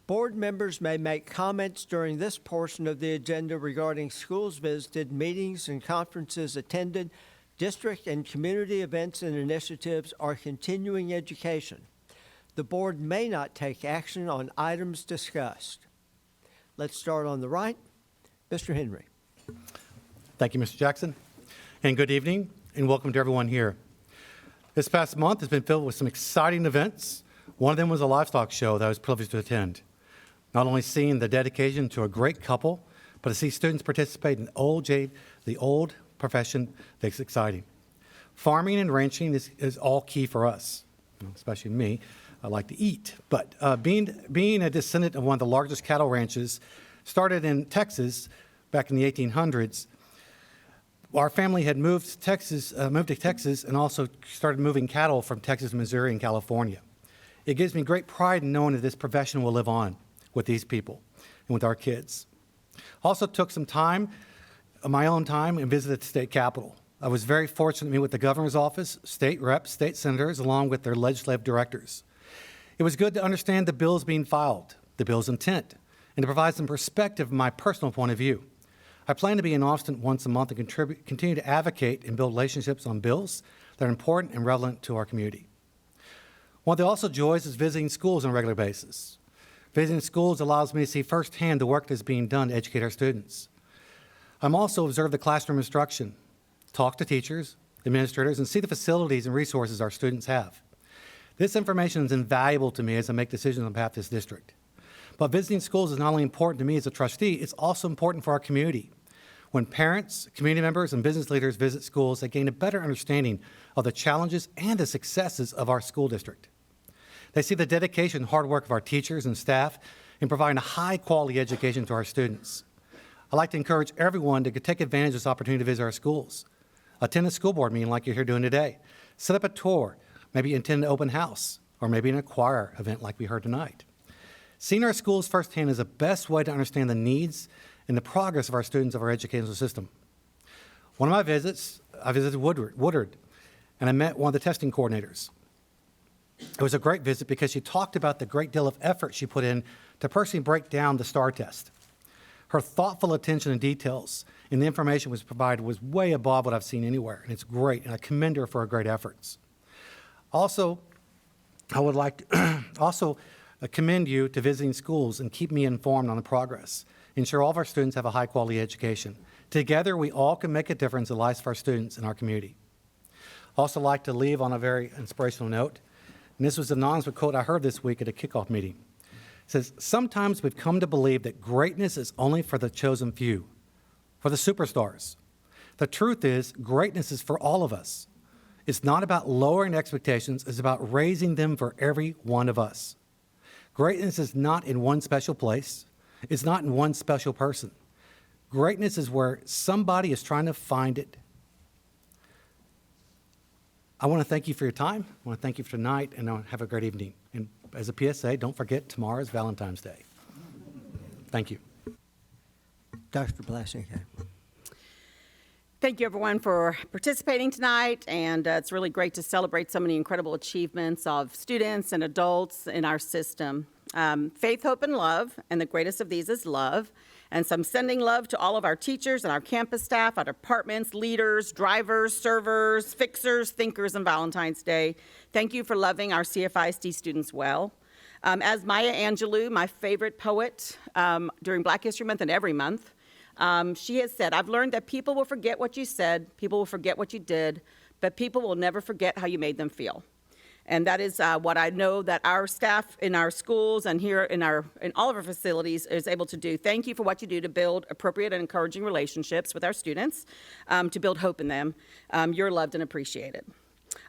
Board members may make comments during this portion of the agenda regarding schools visited, meetings and conferences attended, district and community events and initiatives, or continuing education. The board may not take action on items discussed. Let's start on the right. Mr. Henry. Thank you, Mr. Jackson, and good evening, and welcome to everyone here. This past month has been filled with some exciting events. One of them was a livestock show that I was privileged to attend. Not only seeing the dedication to a great couple, but to see students participate in the old profession that's exciting. Farming and ranching is all key for us, especially me. I like to eat, but being a descendant of one of the largest cattle ranches, started in Texas back in the 1800s. Our family had moved to Texas, and also started moving cattle from Texas, Missouri, and California. It gives me great pride in knowing that this profession will live on with these people and with our kids. Also took some time, my own time, and visited the state capitol. I was very fortunate to meet with the governor's office, state reps, state senators, along with their legislative directors. It was good to understand the bills being filed, the bill's intent, and to provide some perspective from my personal point of view. I plan to be in Austin once a month and continue to advocate and build relationships on bills that are important and relevant to our community. One of the also joys is visiting schools on a regular basis. Visiting schools allows me to see firsthand the work that's being done to educate our students. I'm also observed the classroom instruction, talk to teachers, administrators, and see the facilities and resources our students have. This information is invaluable to me as I make decisions on behalf of this district. But visiting schools is not only important to me as a trustee, it's also important for our community. When parents, community members, and business leaders visit schools, they gain a better understanding of the challenges and the successes of our school district. They see the dedication and hard work of our teachers and staff in providing a high-quality education to our students. I'd like to encourage everyone to take advantage of this opportunity to visit our schools. Attend a school board meeting like you're here doing today. Set up a tour, maybe attend an open house, or maybe an choir event like we heard tonight. Seeing our schools firsthand is the best way to understand the needs and the progress of our students of our educational system. One of my visits, I visited Woodard, and I met one of the testing coordinators. It was a great visit because she talked about the great deal of effort she put in to personally break down the STAR test. Her thoughtful attention to details and the information was provided was way above what I've seen anywhere, and it's great, and I commend her for her great efforts. Also, I would like to commend you to visiting schools and keep me informed on the progress. Ensure all of our students have a high-quality education. Together, we all can make a difference in the lives of our students and our community. Also like to leave on a very inspirational note. And this was an anonymous quote I heard this week at a kickoff meeting. It says, "Sometimes we've come to believe that greatness is only for the chosen few, for the superstars. The truth is, greatness is for all of us. It's not about lowering expectations, it's about raising them for every one of us. Greatness is not in one special place. It's not in one special person. Greatness is where somebody is trying to find it." I want to thank you for your time. I want to thank you for tonight, and have a great evening. And as a PSA, don't forget tomorrow is Valentine's Day. Thank you. Dr. Blasingame. Thank you, everyone, for participating tonight, and it's really great to celebrate so many incredible achievements of students and adults in our system. Faith, hope, and love, and the greatest of these is love. And so I'm sending love to all of our teachers and our campus staff, our departments, leaders, drivers, servers, fixers, thinkers, and Valentine's Day. Thank you for loving our CFISD students well. As Maya Angelou, my favorite poet, during Black History Month and every month, she has said, I've learned that people will forget what you said, people will forget what you did, but people will never forget how you made them feel. And that is what I know that our staff in our schools and here in all of our facilities is able to do. Thank you for what you do to build appropriate and encouraging relationships with our students, to build hope in them. You're loved and appreciated.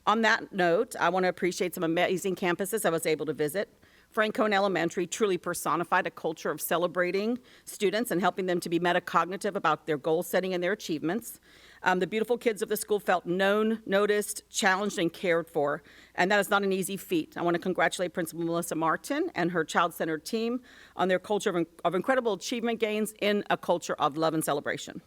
On that note, I want to appreciate some amazing campuses I was able to visit. Franconia Elementary truly personified a culture of celebrating students and helping them to be metacognitive about their goal setting and their achievements. The beautiful kids of the school felt known, noticed, challenged, and cared for, and that is not an easy feat. I want to congratulate Principal Melissa Martin and her child-centered team on their culture of incredible achievement gains in a culture of love and celebration.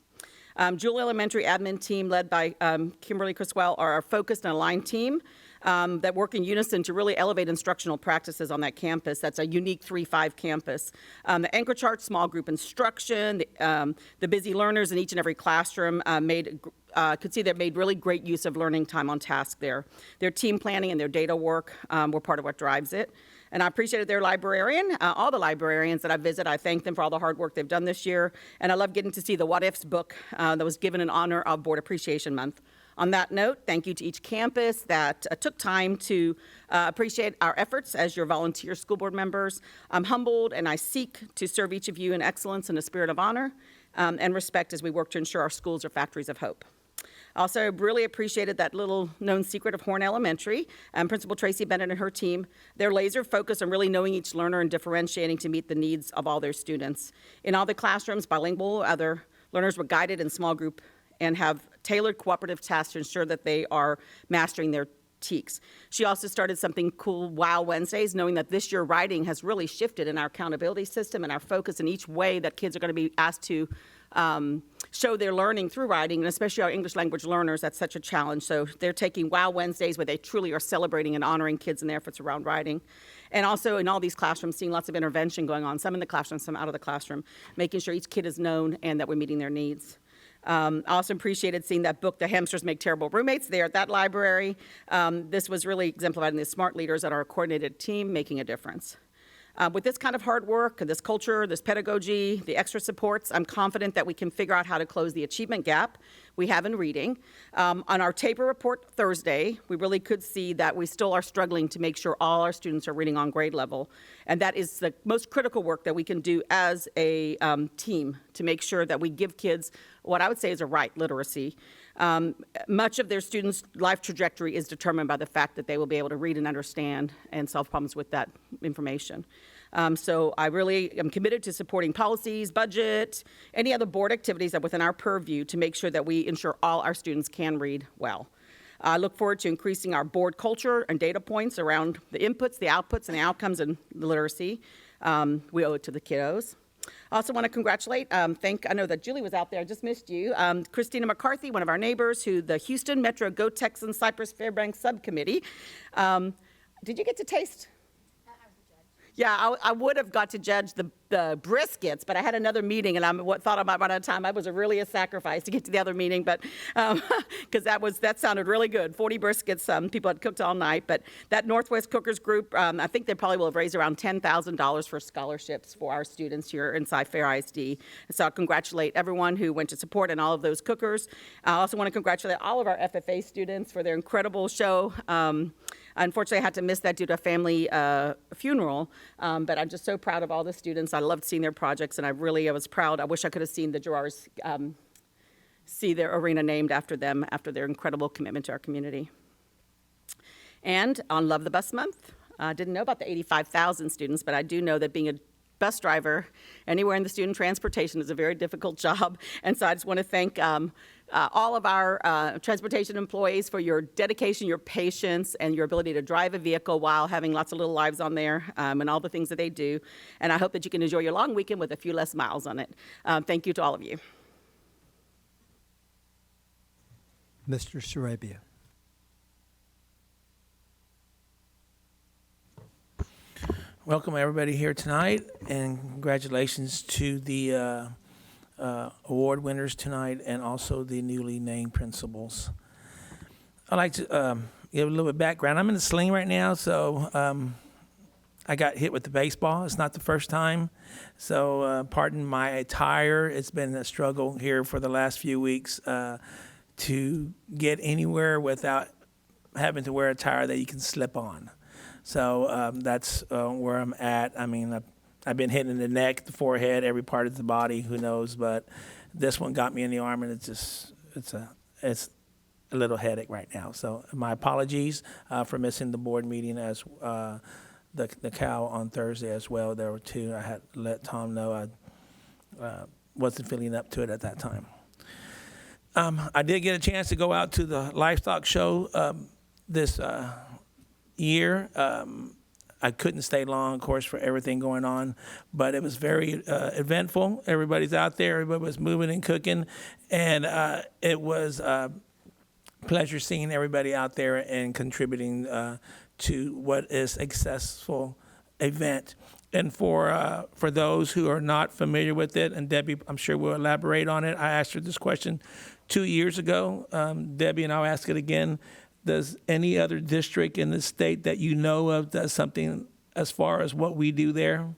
Jewel Elementary admin team led by Kimberly Criswell are our focused and aligned team that work in unison to really elevate instructional practices on that campus. That's a unique 3-5 campus. The anchor chart, small group instruction, the busy learners in each and every classroom could see they made really great use of learning time on task there. Their team planning and their data work were part of what drives it. And I appreciated their librarian, all the librarians that I visit. I thank them for all the hard work they've done this year. And I love getting to see the What Ifs book that was given in honor of Board Appreciation Month. On that note, thank you to each campus that took time to appreciate our efforts as your volunteer school board members. I'm humbled and I seek to serve each of you in excellence and a spirit of honor and respect as we work to ensure our schools are factories of hope. Also, really appreciated that little known secret of Horn Elementary and Principal Tracy Bennett and her team. They're laser focused on really knowing each learner and differentiating to meet the needs of all their students. In all the classrooms, bilingual or other, learners were guided in small group and have tailored cooperative tasks to ensure that they are mastering their TEKS. She also started something cool, Wow Wednesdays, knowing that this year writing has really shifted in our accountability system and our focus in each way that kids are going to be asked to show their learning through writing, and especially our English language learners, that's such a challenge. So they're taking Wow Wednesdays where they truly are celebrating and honoring kids and their efforts around writing. And also in all these classrooms, seeing lots of intervention going on, some in the classroom, some out of the classroom, making sure each kid is known and that we're meeting their needs. I also appreciated seeing that book, The Hamsters Make Terrible Roommates, there at that library. This was really exemplified in the smart leaders at our coordinated team making a difference. With this kind of hard work, this culture, this pedagogy, the extra supports, I'm confident that we can figure out how to close the achievement gap we have in reading. On our TAPER report Thursday, we really could see that we still are struggling to make sure all our students are reading on grade level. And that is the most critical work that we can do as a team to make sure that we give kids what I would say is a right literacy. Much of their students' life trajectory is determined by the fact that they will be able to read and understand and solve problems with that information. So I really am committed to supporting policies, budget, any other board activities that are within our purview to make sure that we ensure all our students can read well. I look forward to increasing our board culture and data points around the inputs, the outputs, and the outcomes in literacy. We owe it to the kiddos. I also want to congratulate, I know that Julie was out there, I just missed you, Christina McCarthy, one of our neighbors, who the Houston Metro Go Texans Cypress-Fairbanks Subcommittee. Did you get to taste? Yeah, I would have got to judge the briskets, but I had another meeting, and I thought I might run out of time. It was really a sacrifice to get to the other meeting, but because that sounded really good. 40 briskets, people had cooked all night. But that Northwest Cookers Group, I think they probably will have raised around $10,000 for scholarships for our students here in Cypher ISD. So I congratulate everyone who went to support and all of those cookers. I also want to congratulate all of our FFA students for their incredible show. Unfortunately, I had to miss that due to a family funeral, but I'm just so proud of all the students. I loved seeing their projects, and I was proud. I wish I could have seen the Gerards see their arena named after them after their incredible commitment to our community. And on Love the Bus Month, I didn't know about the 85,000 students, but I do know that being a bus driver anywhere in the student transportation is a very difficult job, and so I just want to thank all of our transportation employees for your dedication, your patience, and your ability to drive a vehicle while having lots of little lives on there and all the things that they do. And I hope that you can enjoy your long weekend with a few less miles on it. Thank you to all of you. Mr. Sarabia. Welcome everybody here tonight, and congratulations to the award winners tonight and also the newly named principals. I'd like to give a little bit of background. I'm in the sling right now, so I got hit with the baseball. It's not the first time, so pardon my attire. It's been a struggle here for the last few weeks to get anywhere without having to wear a tire that you can slip on. So that's where I'm at. I mean, I've been hit in the neck, the forehead, every part of the body. Who knows? But this one got me in the arm, and it's a little headache right now. So my apologies for missing the board meeting as the cow on Thursday as well. There were two. I had to let Tom know I wasn't feeling up to it at that time. I did get a chance to go out to the livestock show this year. I couldn't stay long, of course, for everything going on, but it was very eventful. Everybody's out there. Everybody was moving and cooking, and it was a pleasure seeing everybody out there and contributing to what is a successful event. And for those who are not familiar with it, and Debbie, I'm sure will elaborate on it, I asked her this question 2 years ago. Debbie, and I'll ask it again. Does any other district in the state that you know of does something as far as what we do there?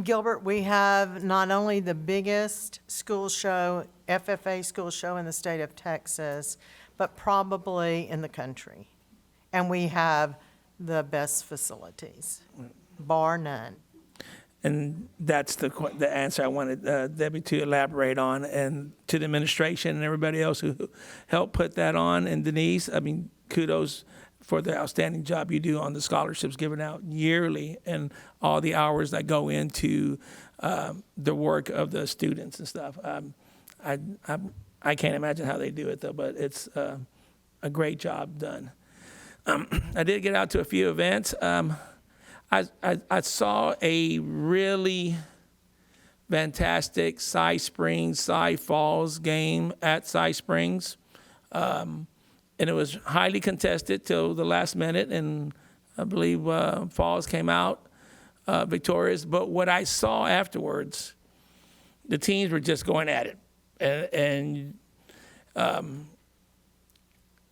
Gilbert, we have not only the biggest school show, FFA school show in the state of Texas, but probably in the country. And we have the best facilities, bar none. And that's the answer I wanted Debbie to elaborate on, and to the administration and everybody else who helped put that on. And Denise, I mean, kudos for the outstanding job you do on the scholarships given out yearly and all the hours that go into the work of the students and stuff. I can't imagine how they do it though, but it's a great job done. I did get out to a few events. I saw a really fantastic Cy Springs, Cy Falls game at Cy Springs. And it was highly contested till the last minute, and I believe Falls came out victorious. But what I saw afterwards, the teams were just going at it. And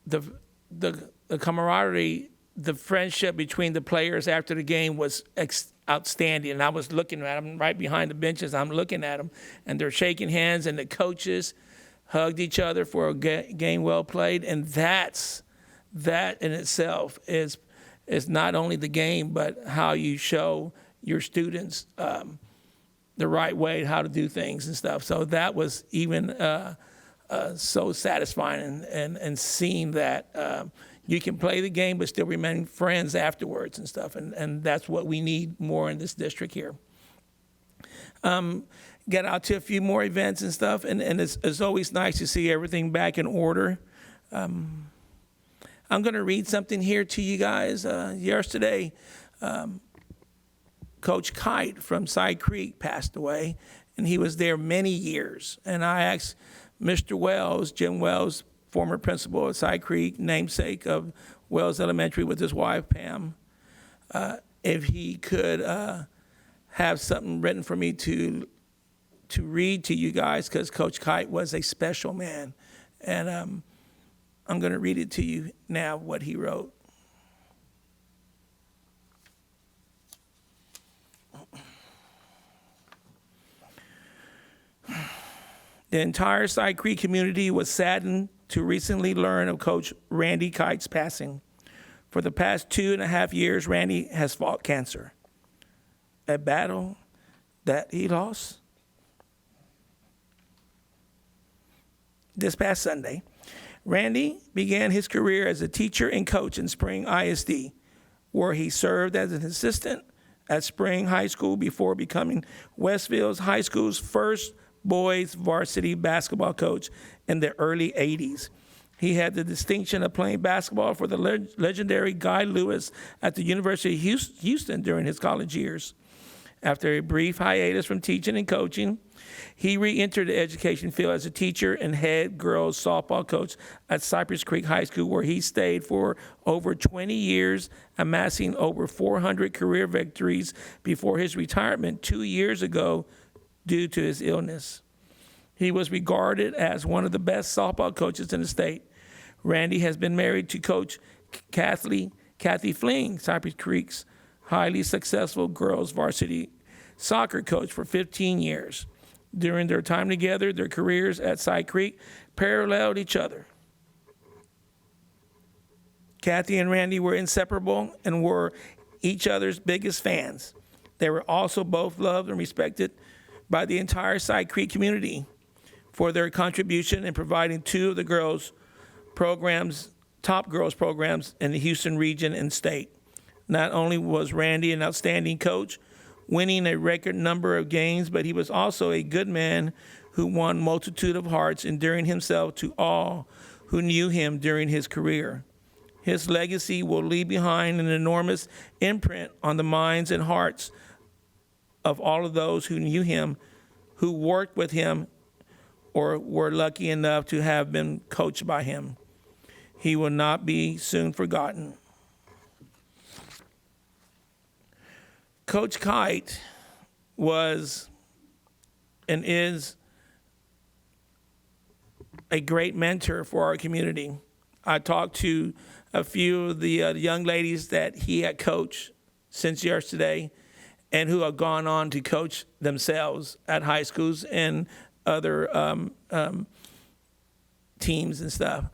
the camaraderie, the friendship between the players after the game was outstanding. And I was looking at them right behind the benches. I'm looking at them, and they're shaking hands, and the coaches hugged each other for a game well played. And that in itself is not only the game, but how you show your students the right way, how to do things and stuff. So that was even so satisfying, and seeing that you can play the game but still remain friends afterwards and stuff. And that's what we need more in this district here. Get out to a few more events and stuff, and it's always nice to see everything back in order. I'm going to read something here to you guys. Yesterday, Coach Kite from Side Creek passed away, and he was there many years. And I asked Mr. Wells, Jim Wells, former principal at Side Creek, namesake of Wells Elementary with his wife, Pam, if he could have something written for me to read to you guys, because Coach Kite was a special man. And I'm going to read it to you now, what he wrote. The entire Side Creek community was saddened to recently learn of Coach Randy Kite's passing. For the past 2.5 years, Randy has fought cancer, a battle that he lost. This past Sunday, Randy began his career as a teacher and coach in Spring ISD, where he served as an assistant at Spring High School before becoming Westfield High School's first boys varsity basketball coach in the early 80s. He had the distinction of playing basketball for the legendary Guy Lewis at the University of Houston during his college years. After a brief hiatus from teaching and coaching, he re-entered the education field as a teacher and head girls softball coach at Cypress Creek High School, where he stayed for over 20 years, amassing over 400 career victories before his retirement 2 years ago due to his illness. He was regarded as one of the best softball coaches in the state. Randy has been married to Coach Kathy Fling, Cypress Creek's highly successful girls varsity soccer coach for 15 years. During their time together, their careers at Cy Creek paralleled each other. Kathy and Randy were inseparable and were each other's biggest fans. They were also both loved and respected by the entire Cy Creek community for their contribution in providing two of the top girls programs in the Houston region and state. Not only was Randy an outstanding coach, winning a record number of games, but he was also a good man who won multitude of hearts, endearing himself to all who knew him during his career. His legacy will leave behind an enormous imprint on the minds and hearts of all of those who knew him, who worked with him, or were lucky enough to have been coached by him. He will not be soon forgotten. Coach Kite was and is a great mentor for our community. I talked to a few of the young ladies that he had coached since yesterday and who have gone on to coach themselves at high schools and other teams and stuff.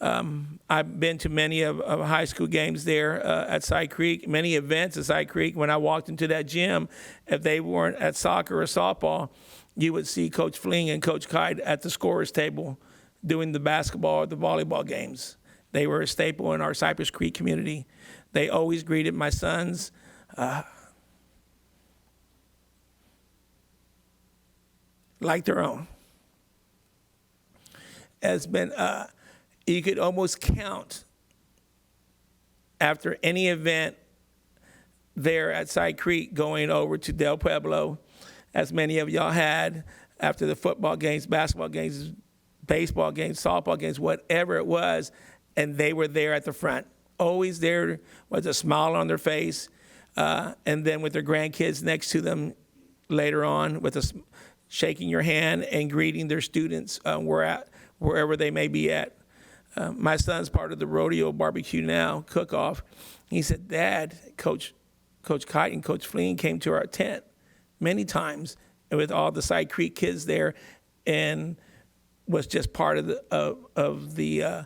I've been to many of high school games there at Cy Creek, many events at Cy Creek. When I walked into that gym, if they weren't at soccer or softball, you would see Coach Fling and Coach Kite at the scorer's table doing the basketball or the volleyball games. They were a staple in our Cypress Creek community. They always greeted my sons like their own. Has been, you could almost count after any event there at Cy Creek going over to Del Pueblo, as many of y'all had, after the football games, basketball games, baseball games, softball games, whatever it was, and they were there at the front. Always there with a smile on their face, and then with their grandkids next to them later on, with shaking your hand and greeting their students wherever they may be at. My son's part of the rodeo barbecue now, cook-off. He said, Dad, Coach Kite and Coach Fleen came to our tent many times with all the Cy Creek kids there and was just part of the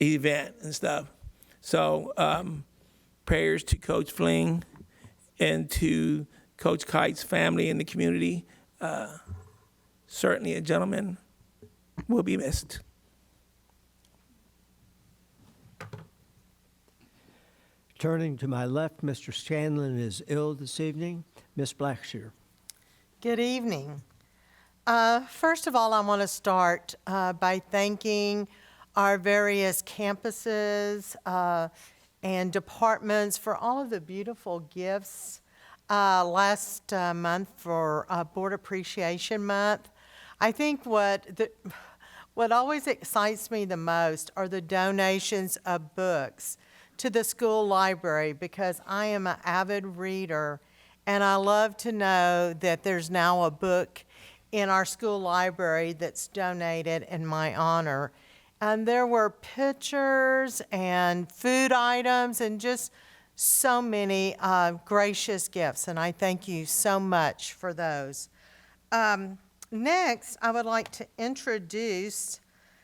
event and stuff. So prayers to Coach Fling and to Coach Kite's family and the community. Certainly a gentleman, will be missed. Turning to my left, Mr. Scanlon is ill this evening. Ms. Blackshear. Good evening. First of all, I want to start by thanking our various campuses and departments for all of the beautiful gifts last month for Board Appreciation Month. I think what always excites me the most are the donations of books to the school library, because I am an avid reader and I love to know that there's now a book in our school library that's donated in my honor. And there were pictures and food items and just so many gracious gifts, and I thank you so much for those. Next, I would like to introduce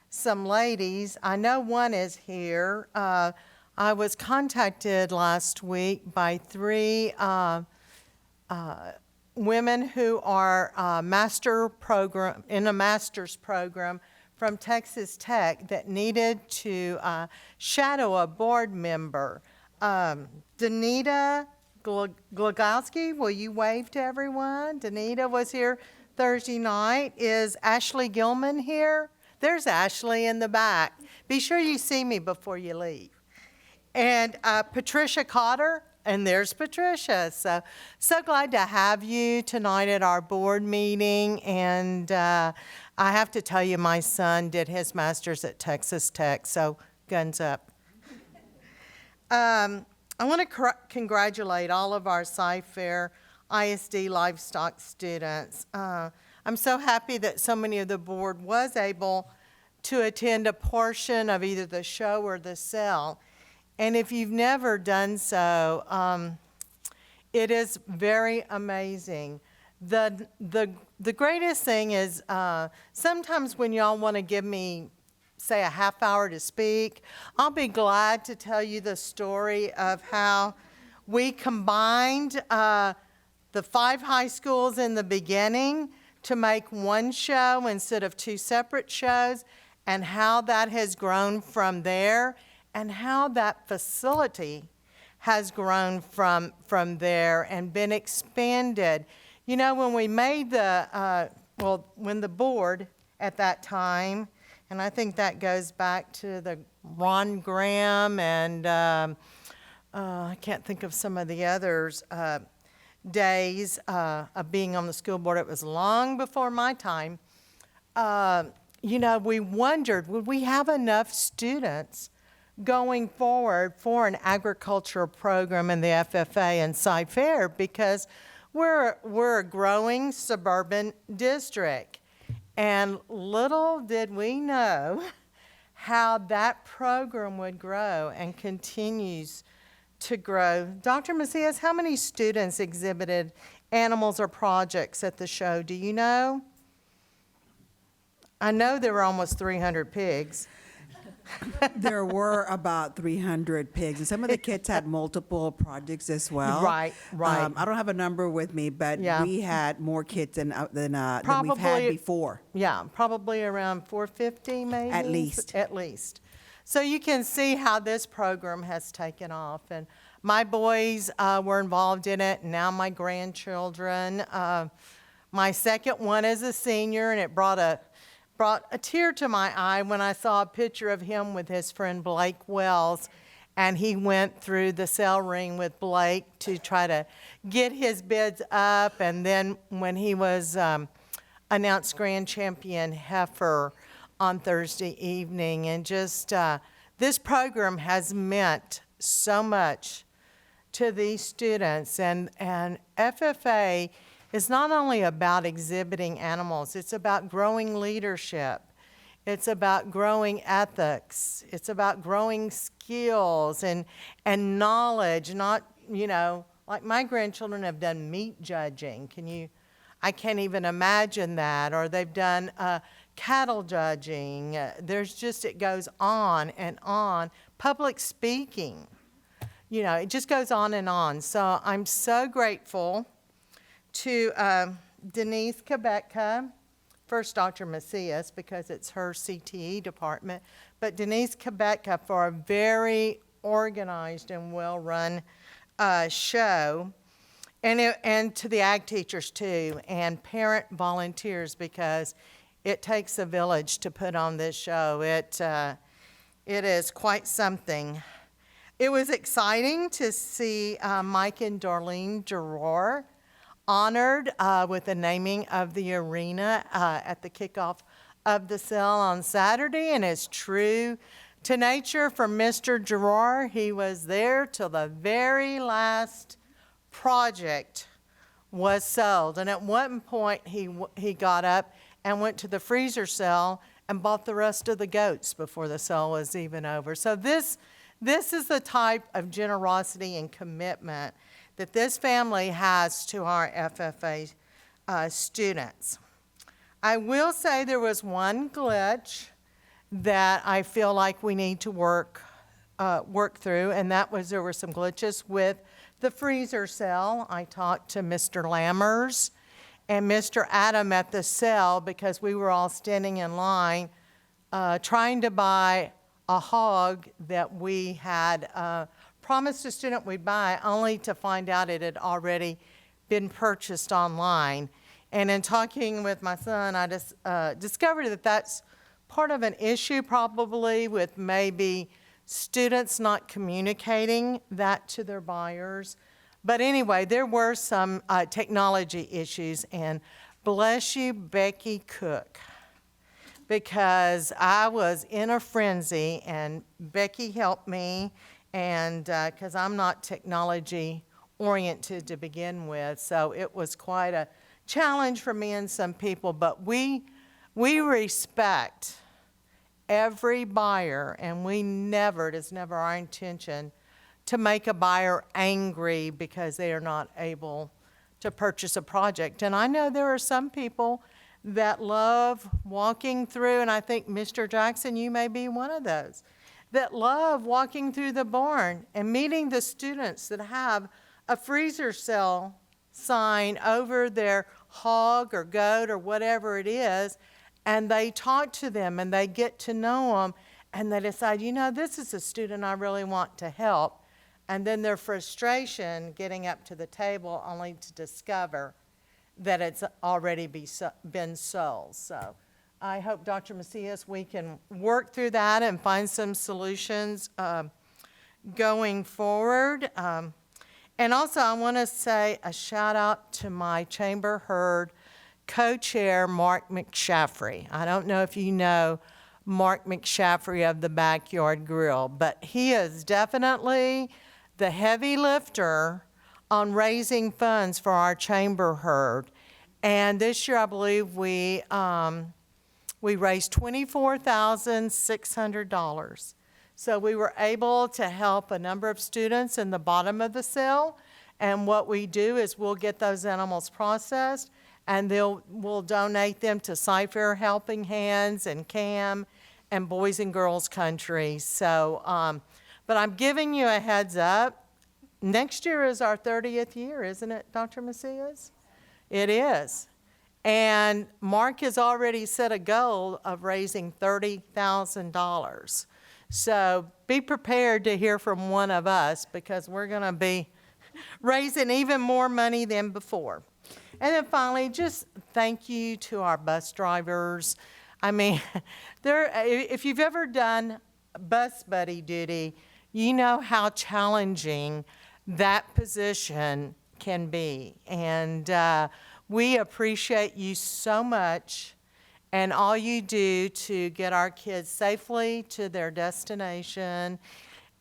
some ladies. I know one is here. I was contacted last week by three women who are in a master's program from Texas Tech that needed to shadow a board member. Danita Glogowski, will you wave to everyone? Danita was here Thursday night. Is Ashley Gilman here? There's Ashley in the back. Be sure you see me before you leave. And Patricia Cotter, And there's Patricia. So glad to have you tonight at our board meeting. And I have to tell you, my son did his master's at Texas Tech, so guns up. I want to congratulate all of our Cyfair ISD livestock students. I'm so happy that so many of the board was able to attend a portion of either the show or the sale. And if you've never done so, it is very amazing. The greatest thing is sometimes when y'all want to give me, say, a half hour to speak, I'll be glad to tell you the story of how we combined the 5 high schools in the beginning to make one show instead of 2 separate shows, and how that has grown from there, and how that facility has grown from there and been expanded. You know, when we made when the board at that time, and I think that goes back to the Ron Graham and I can't think of some of the others, days of being on the school board. It was long before my time. You know, we wondered, would we have enough students going forward for an agricultural program in the FFA and Cyfair, because we're a growing suburban district. And little did we know how that program would grow and continues to grow. Dr. Macias, how many students exhibited animals or projects at the show? Do you know? I know there were almost 300 pigs. There were about 300 pigs, and some of the kids had multiple projects as well. Right. I don't have a number with me, but we had more kids than we've had before. Yeah, probably around 450 maybe? At least. At least. So you can see how this program has taken off. And my boys were involved in it, and now my grandchildren. My second one is a senior, and it brought a tear to my eye when I saw a picture of him with his friend Blake Wells, and he went through the cell ring with Blake to try to get his bids up, and then when he was announced grand champion heifer on Thursday evening, and just this program has meant so much to these students, and FFA is not only about exhibiting animals, it's about growing leadership. It's about growing ethics. It's about growing skills and knowledge, not, you know, like my grandchildren have done meat judging. I can't even imagine that. Or they've done cattle judging. It goes on and on. Public speaking, you know, it just goes on and on. So I'm so grateful to Denise Kebeka, first Dr. Macias, because it's her CTE department, but Denise Kebeka for a very organized and well-run show, and to the ag teachers too, and parent volunteers, because it takes a village to put on this show. It is quite something. It was exciting to see Mike and Darlene Gerard honored with the naming of the arena at the kickoff of the sale on Saturday, and it's true to nature from Mr. Gerard. He was there till the very last project was sold, and at one point he got up and went to the freezer sale and bought the rest of the goats before the sale was even over. So this is the type of generosity and commitment that this family has to our FFA students. I will say there was one glitch that I feel like we need to work through, and that was there were some glitches with the freezer sale. I talked to Mr. Lammers and Mr. Adam at the sale because we were all standing in line trying to buy a hog that we had promised a student we'd buy, only to find out it had already been purchased online. And in talking with my son, I just discovered that that's part of an issue probably with maybe students not communicating that to their buyers. But anyway, there were some technology issues, and bless you, Becky Cook, because I was in a frenzy, and Becky helped me, and because I'm not technology oriented to begin with, so it was quite a challenge for me and some people, but we respect every buyer, and it is never our intention to make a buyer angry because they are not able to purchase a project. And I know there are some people that love walking through, and I think Mr. Jackson, you may be one of those, that love walking through the barn and meeting the students that have a freezer sale sign over their hog or goat or whatever it is, and they talk to them and they get to know them, and they decide, this is a student I really want to help. And then their frustration getting up to the table only to discover that it's already been sold. So I hope, Dr. Macias, we can work through that and find some solutions going forward. And also, I want to say a shout out to my chamber herd co-chair, Mark McShaffrey. I don't know if you know Mark McShaffrey of the Backyard Grill, but he is definitely the heavy lifter on raising funds for our chamber herd. And this year, I believe we raised $24,600. So we were able to help a number of students in the bottom of the cell. And what we do is we'll get those animals processed, and we'll donate them to Cypher Helping Hands and CAM and Boys and Girls Country. So, but I'm giving you a heads up. Next year is our 30th year, isn't it, Dr. Macias? It is. And Mark has already set a goal of raising $30,000. So be prepared to hear from one of us, because we're going to be raising even more money than before. And then finally, just thank you to our bus drivers. I mean, if you've ever done bus buddy duty, you know how challenging that position can be. And we appreciate you so much, and all you do to get our kids safely to their destination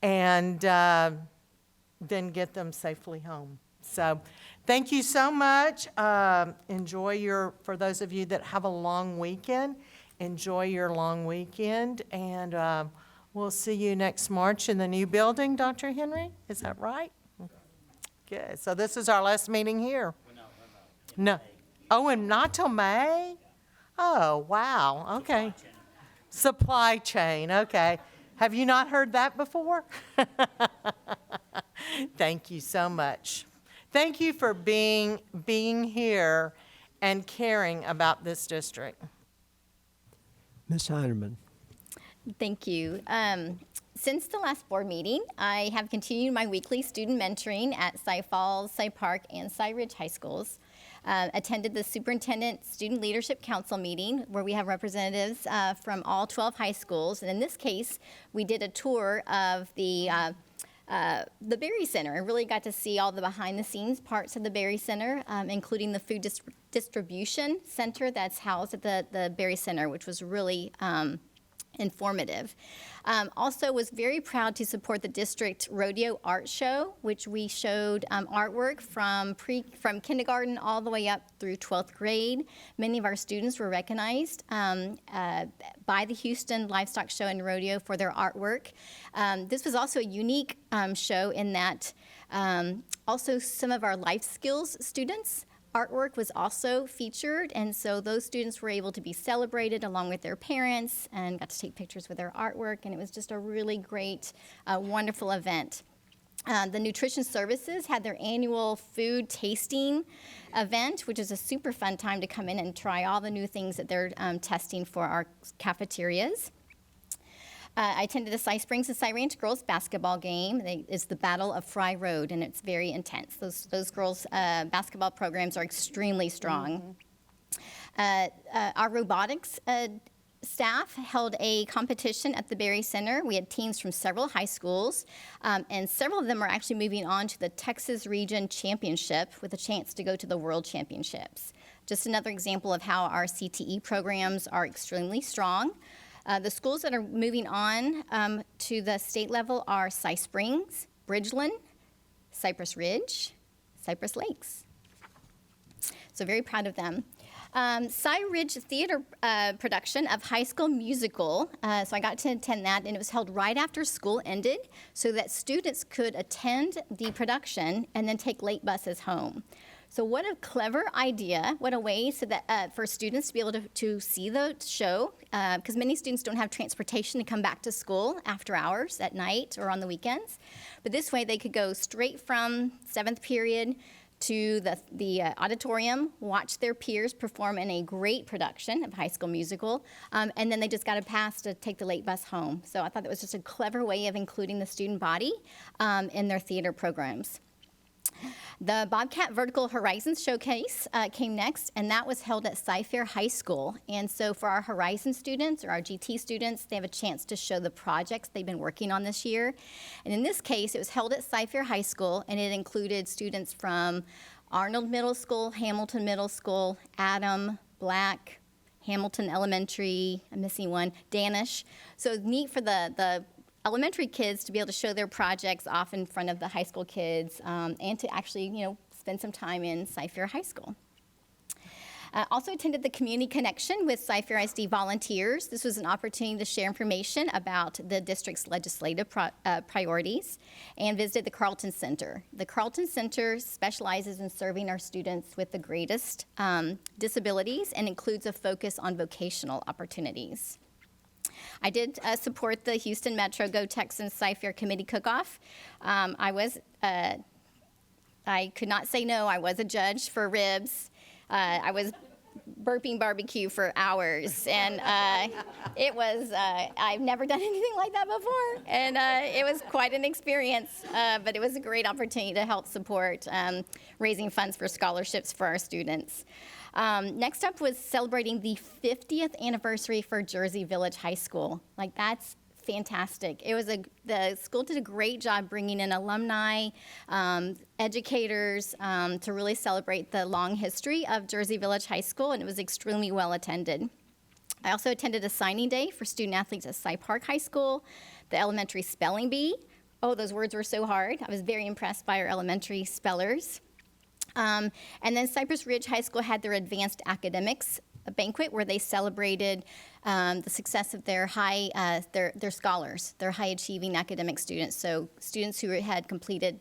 and then get them safely home. So thank you so much. Enjoy for those of you that have a long weekend, enjoy your long weekend, and we'll see you next March in the new building, Dr. Henry. Is that right? Good. So this is our last meeting here. No. Oh, and not till May? Oh, wow. Okay. Supply chain. Okay. Have you not heard that before? Thank you so much. Thank you for being here and caring about this district. Ms. Heineman. Thank you. Since the last board meeting, I have continued my weekly student mentoring at Cy Falls, Cy Park, and Cy Ridge High Schools. Attended the Superintendent Student Leadership Council meeting, where we have representatives from all 12 high schools. And in this case, we did a tour of the Berry Center and really got to see all the behind-the-scenes parts of the Berry Center, including the food distribution center that's housed at the Berry Center, which was really informative. Also was very proud to support the district rodeo art show, which we showed artwork from kindergarten all the way up through 12th grade. Many of our students were recognized by the Houston Livestock Show and Rodeo for their artwork. This was also a unique show in that also some of our life skills students artwork was also featured, and so those students were able to be celebrated along with their parents and got to take pictures with their artwork, and it was just a really great, wonderful event. The Nutrition Services had their annual food tasting event, which is a super fun time to come in and try all the new things that they're testing for our cafeterias. I attended the Cy Springs and Cy Ranch girls basketball game. It's the Battle of Fry Road, and it's very intense. Those girls' basketball programs are extremely strong. Our robotics staff held a competition at the Berry Center. We had teams from several high schools, and several of them are actually moving on to the Texas Region Championship with a chance to go to the World Championships. Just another example of how our CTE programs are extremely strong. The schools that are moving on to the state level are Cy Springs, Bridgeland, Cypress Ridge, Cypress Lakes. So very proud of them. Cy Ridge Theater production of High School Musical. So I got to attend that, and it was held right after school ended so that students could attend the production and then take late buses home. So what a clever idea, what a way so that for students to be able to see the show, because many students don't have transportation to come back to school after hours at night or on the weekends. But this way they could go straight from 7th period to the auditorium, watch their peers perform in a great production of High School Musical, and then they just got a pass to take the late bus home. So I thought that was just a clever way of including the student body in their theater programs. The Bobcat Vertical Horizons Showcase came next, and that was held at Cy-Fair High School. And so for our Horizon students or our GT students, they have a chance to show the projects they've been working on this year. And in this case, it was held at Cy-Fair High School, and it included students from Arnold Middle School, Hamilton Middle School, Adam, Black, Hamilton Elementary, I'm missing one, Danish. So it's neat for the elementary kids to be able to show their projects off in front of the high school kids and to actually, spend some time in Cy-Fair High School. Also attended the Community Connection with Cy-Fair ISD volunteers. This was an opportunity to share information about the district's legislative priorities and visited the Carlton Center. The Carlton Center specializes in serving our students with the greatest disabilities and includes a focus on vocational opportunities. I did support the Houston Metro Go Texans Cy-Fair Committee Cook-Off. I could not say no. I was a judge for ribs. I was burping barbecue for hours, and it was, I've never done anything like that before, and it was quite an experience, but it was a great opportunity to help support raising funds for scholarships for our students. Next up was celebrating the 50th anniversary for Jersey Village High School. Like, that's fantastic. It was the school did a great job bringing in alumni, educators to really celebrate the long history of Jersey Village High School, and it was extremely well attended. I also attended a signing day for student athletes at Cy Park High School, the elementary spelling bee. Oh, those words were so hard. I was very impressed by our elementary spellers. And then Cypress Ridge High School had their advanced academics banquet where they celebrated the success of their their scholars, their high achieving academic students. So students who had completed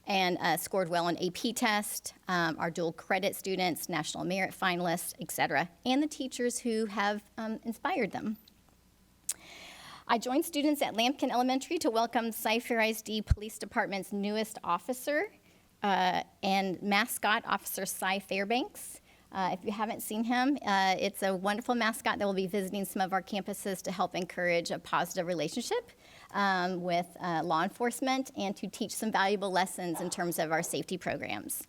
and scored well on AP test, our dual credit students, national merit finalists, et cetera, and the teachers who have inspired them. I joined students at Lampkin Elementary to welcome Cy-Fair ISD Police Department's newest officer and mascot, Officer Cypress-Fairbanks. If you haven't seen him, it's a wonderful mascot that will be visiting some of our campuses to help encourage a positive relationship with law enforcement and to teach some valuable lessons in terms of our safety programs.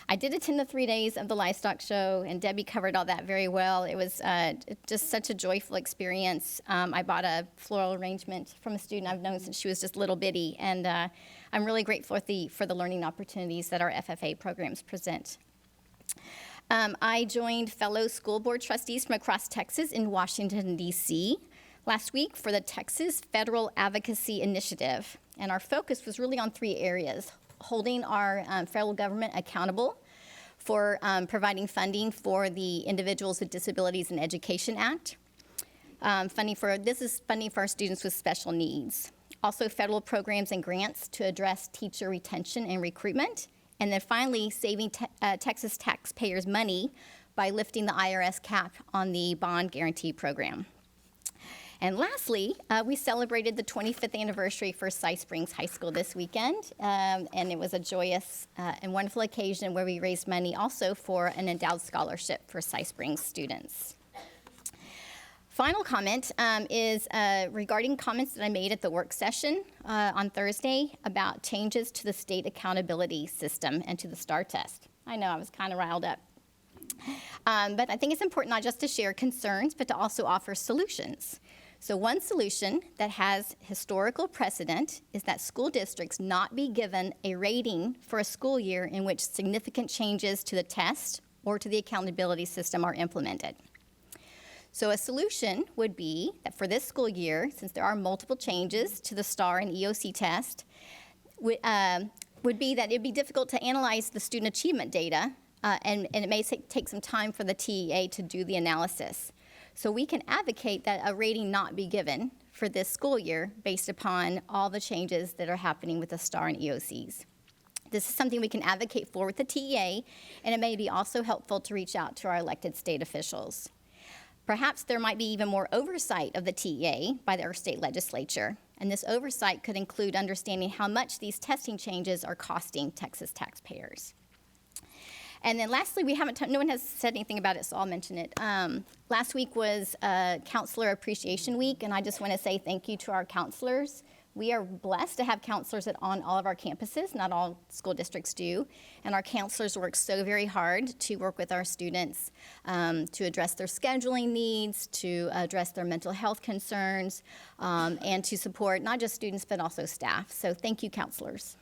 I did attend the 3 days of the livestock show, and Debbie covered all that very well. It was just such a joyful experience. I bought a floral arrangement from a student I've known since she was just little bitty, and I'm really grateful for the learning opportunities that our FFA programs present. I joined fellow school board trustees from across Texas in Washington, D.C. last week for the Texas Federal Advocacy Initiative, and our focus was really on 3 areas: holding our federal government accountable for providing funding for the Individuals with Disabilities in Education Act. This is funding for our students with special needs. Also, federal programs and grants to address teacher retention and recruitment. And then finally, saving Texas taxpayers money by lifting the IRS cap on the bond guarantee program. And lastly, we celebrated the 25th anniversary for Cy Springs High School this weekend, and it was a joyous and wonderful occasion where we raised money also for an endowed scholarship for Cy Springs students. Final comment is regarding comments that I made at the work session on Thursday about changes to the state accountability system and to the STAR test. I know I was kind of riled up. But I think it's important not just to share concerns, but to also offer solutions. So one solution that has historical precedent is that school districts not be given a rating for a school year in which significant changes to the test or to the accountability system are implemented. So a solution would be that for this school year, since there are multiple changes to the STAR and EOC test, would be that it'd be difficult to analyze the student achievement data, and it may take some time for the TEA to do the analysis. So we can advocate that a rating not be given for this school year based upon all the changes that are happening with the STAR and EOCs. This is something we can advocate for with the TEA, and it may be also helpful to reach out to our elected state officials. Perhaps there might be even more oversight of the TEA by our state legislature, and this oversight could include understanding how much these testing changes are costing Texas taxpayers. And then lastly, no one has said anything about it, so I'll mention it. Last week was Counselor Appreciation Week, and I just want to say thank you to our counselors. We are blessed to have counselors on all of our campuses. Not all school districts do. And our counselors work so very hard to work with our students to address their scheduling needs, to address their mental health concerns, and to support not just students, but also staff. So thank you, counselors.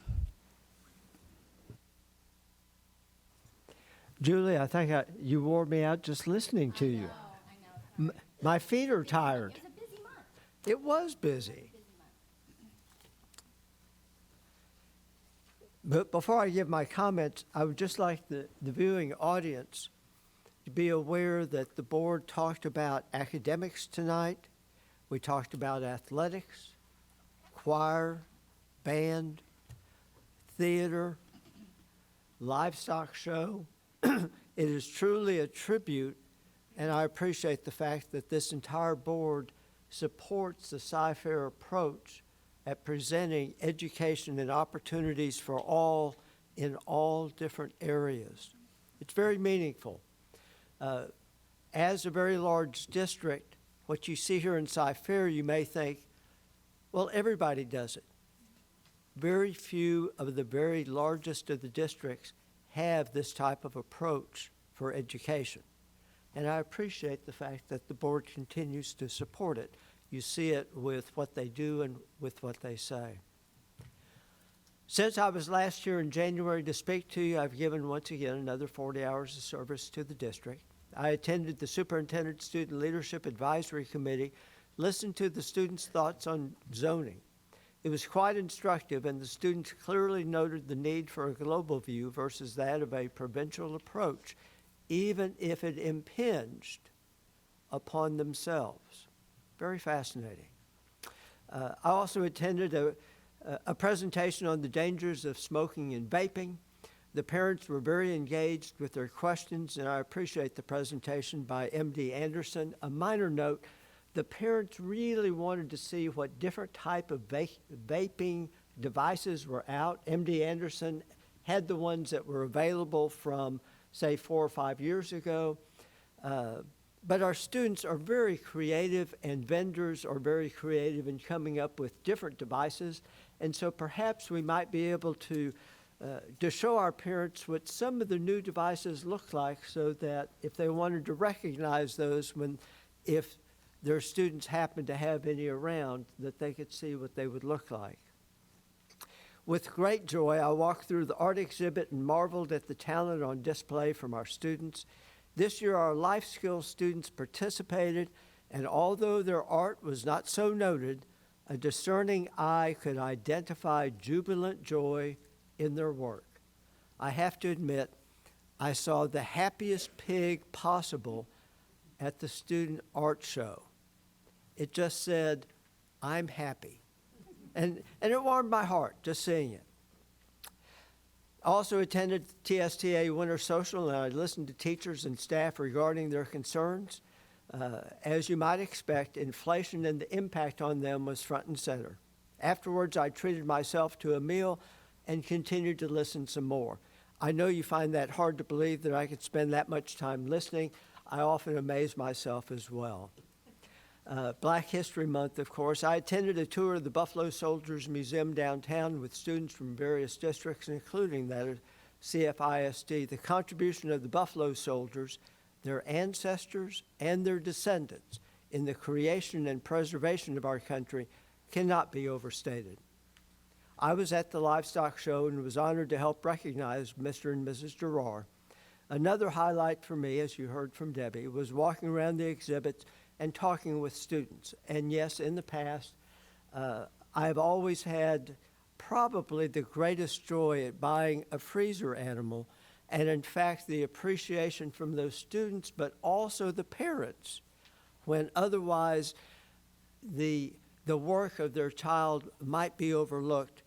Julie, I think you wore me out just listening to you. I know. My feet are tired. It's a busy month. It was busy. But before I give my comments, I would just like the viewing audience to be aware that the board talked about academics tonight. We talked about athletics, choir, band, theater, livestock show. It is truly a tribute, and I appreciate the fact that this entire board supports the Cy-Fair approach at presenting education and opportunities for all in all different areas. It's very meaningful. As a very large district, what you see here in Cy-Fair, you may think, well, everybody does it. Very few of the very largest of the districts have this type of approach for education. And I appreciate the fact that the board continues to support it. You see it with what they do and with what they say. Since I was last here in January to speak to you, I've given once again another 40 hours of service to the district. I attended the Superintendent Student Leadership Advisory Committee, listened to the students' thoughts on zoning. It was quite instructive, and the students clearly noted the need for a global view versus that of a provincial approach, even if it impinged upon themselves. Very fascinating. I also attended a presentation on the dangers of smoking and vaping. The parents were very engaged with their questions, and I appreciate the presentation by MD Anderson. A minor note, the parents really wanted to see what different type of vaping devices were out. MD Anderson had the ones that were available from, say, 4 or 5 years ago. But our students are very creative, and vendors are very creative in coming up with different devices. And so perhaps we might be able to show our parents what some of the new devices look like, so that if they wanted to recognize those if their students happen to have any around, that they could see what they would look like. With great joy, I walked through the art exhibit and marveled at the talent on display from our students. This year, our life skills students participated, and although their art was not so noted, a discerning eye could identify jubilant joy in their work. I have to admit, I saw the happiest pig possible at the student art show. It just said, "I'm happy." And it warmed my heart just seeing it. I also attended TSTA Winter Social, and I listened to teachers and staff regarding their concerns. As you might expect, inflation and the impact on them was front and center. Afterwards, I treated myself to a meal and continued to listen some more. I know you find that hard to believe that I could spend that much time listening. I often amaze myself as well. Black History Month, of course. I attended a tour of the Buffalo Soldiers Museum downtown with students from various districts, including that of CFISD the contribution of the Buffalo Soldiers, their ancestors, and their descendants in the creation and preservation of our country cannot be overstated. I was at the livestock show and was honored to help recognize Mr. and Mrs. Gerard. Another highlight for me, as you heard from Debbie, was walking around the exhibits and talking with students. And yes, in the past, I've always had probably the greatest joy at buying a freezer animal, and in fact, the appreciation from those students, but also the parents, when otherwise the work of their child might be overlooked.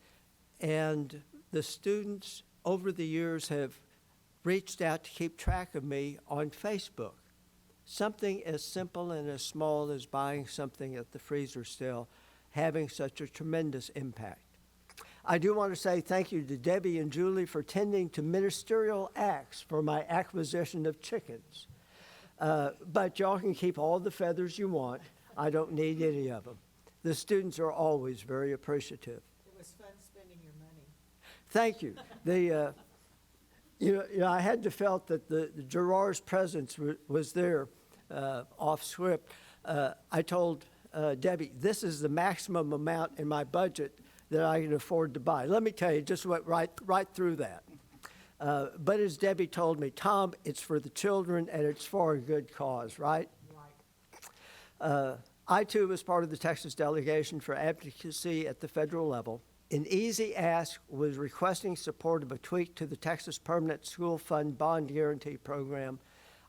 And the students over the years have reached out to keep track of me on Facebook. Something as simple and as small as buying something at the freezer still having such a tremendous impact. I do want to say thank you to Debbie and Julie for tending to ministerial acts for my acquisition of chickens. But y'all can keep all the feathers you want. I don't need any of them. The students are always very appreciative. It was fun spending your money. Thank you. I had to felt that the Gerard's presence was there off script. I told Debbie, this is the maximum amount in my budget that I can afford to buy. Let me tell you, just went right through that. But as Debbie told me, Tom, it's for the children and it's for a good cause, right? Right. I, too, was part of the Texas delegation for advocacy at the federal level. An easy ask was requesting support of a tweak to the Texas Permanent School Fund Bond Guarantee Program.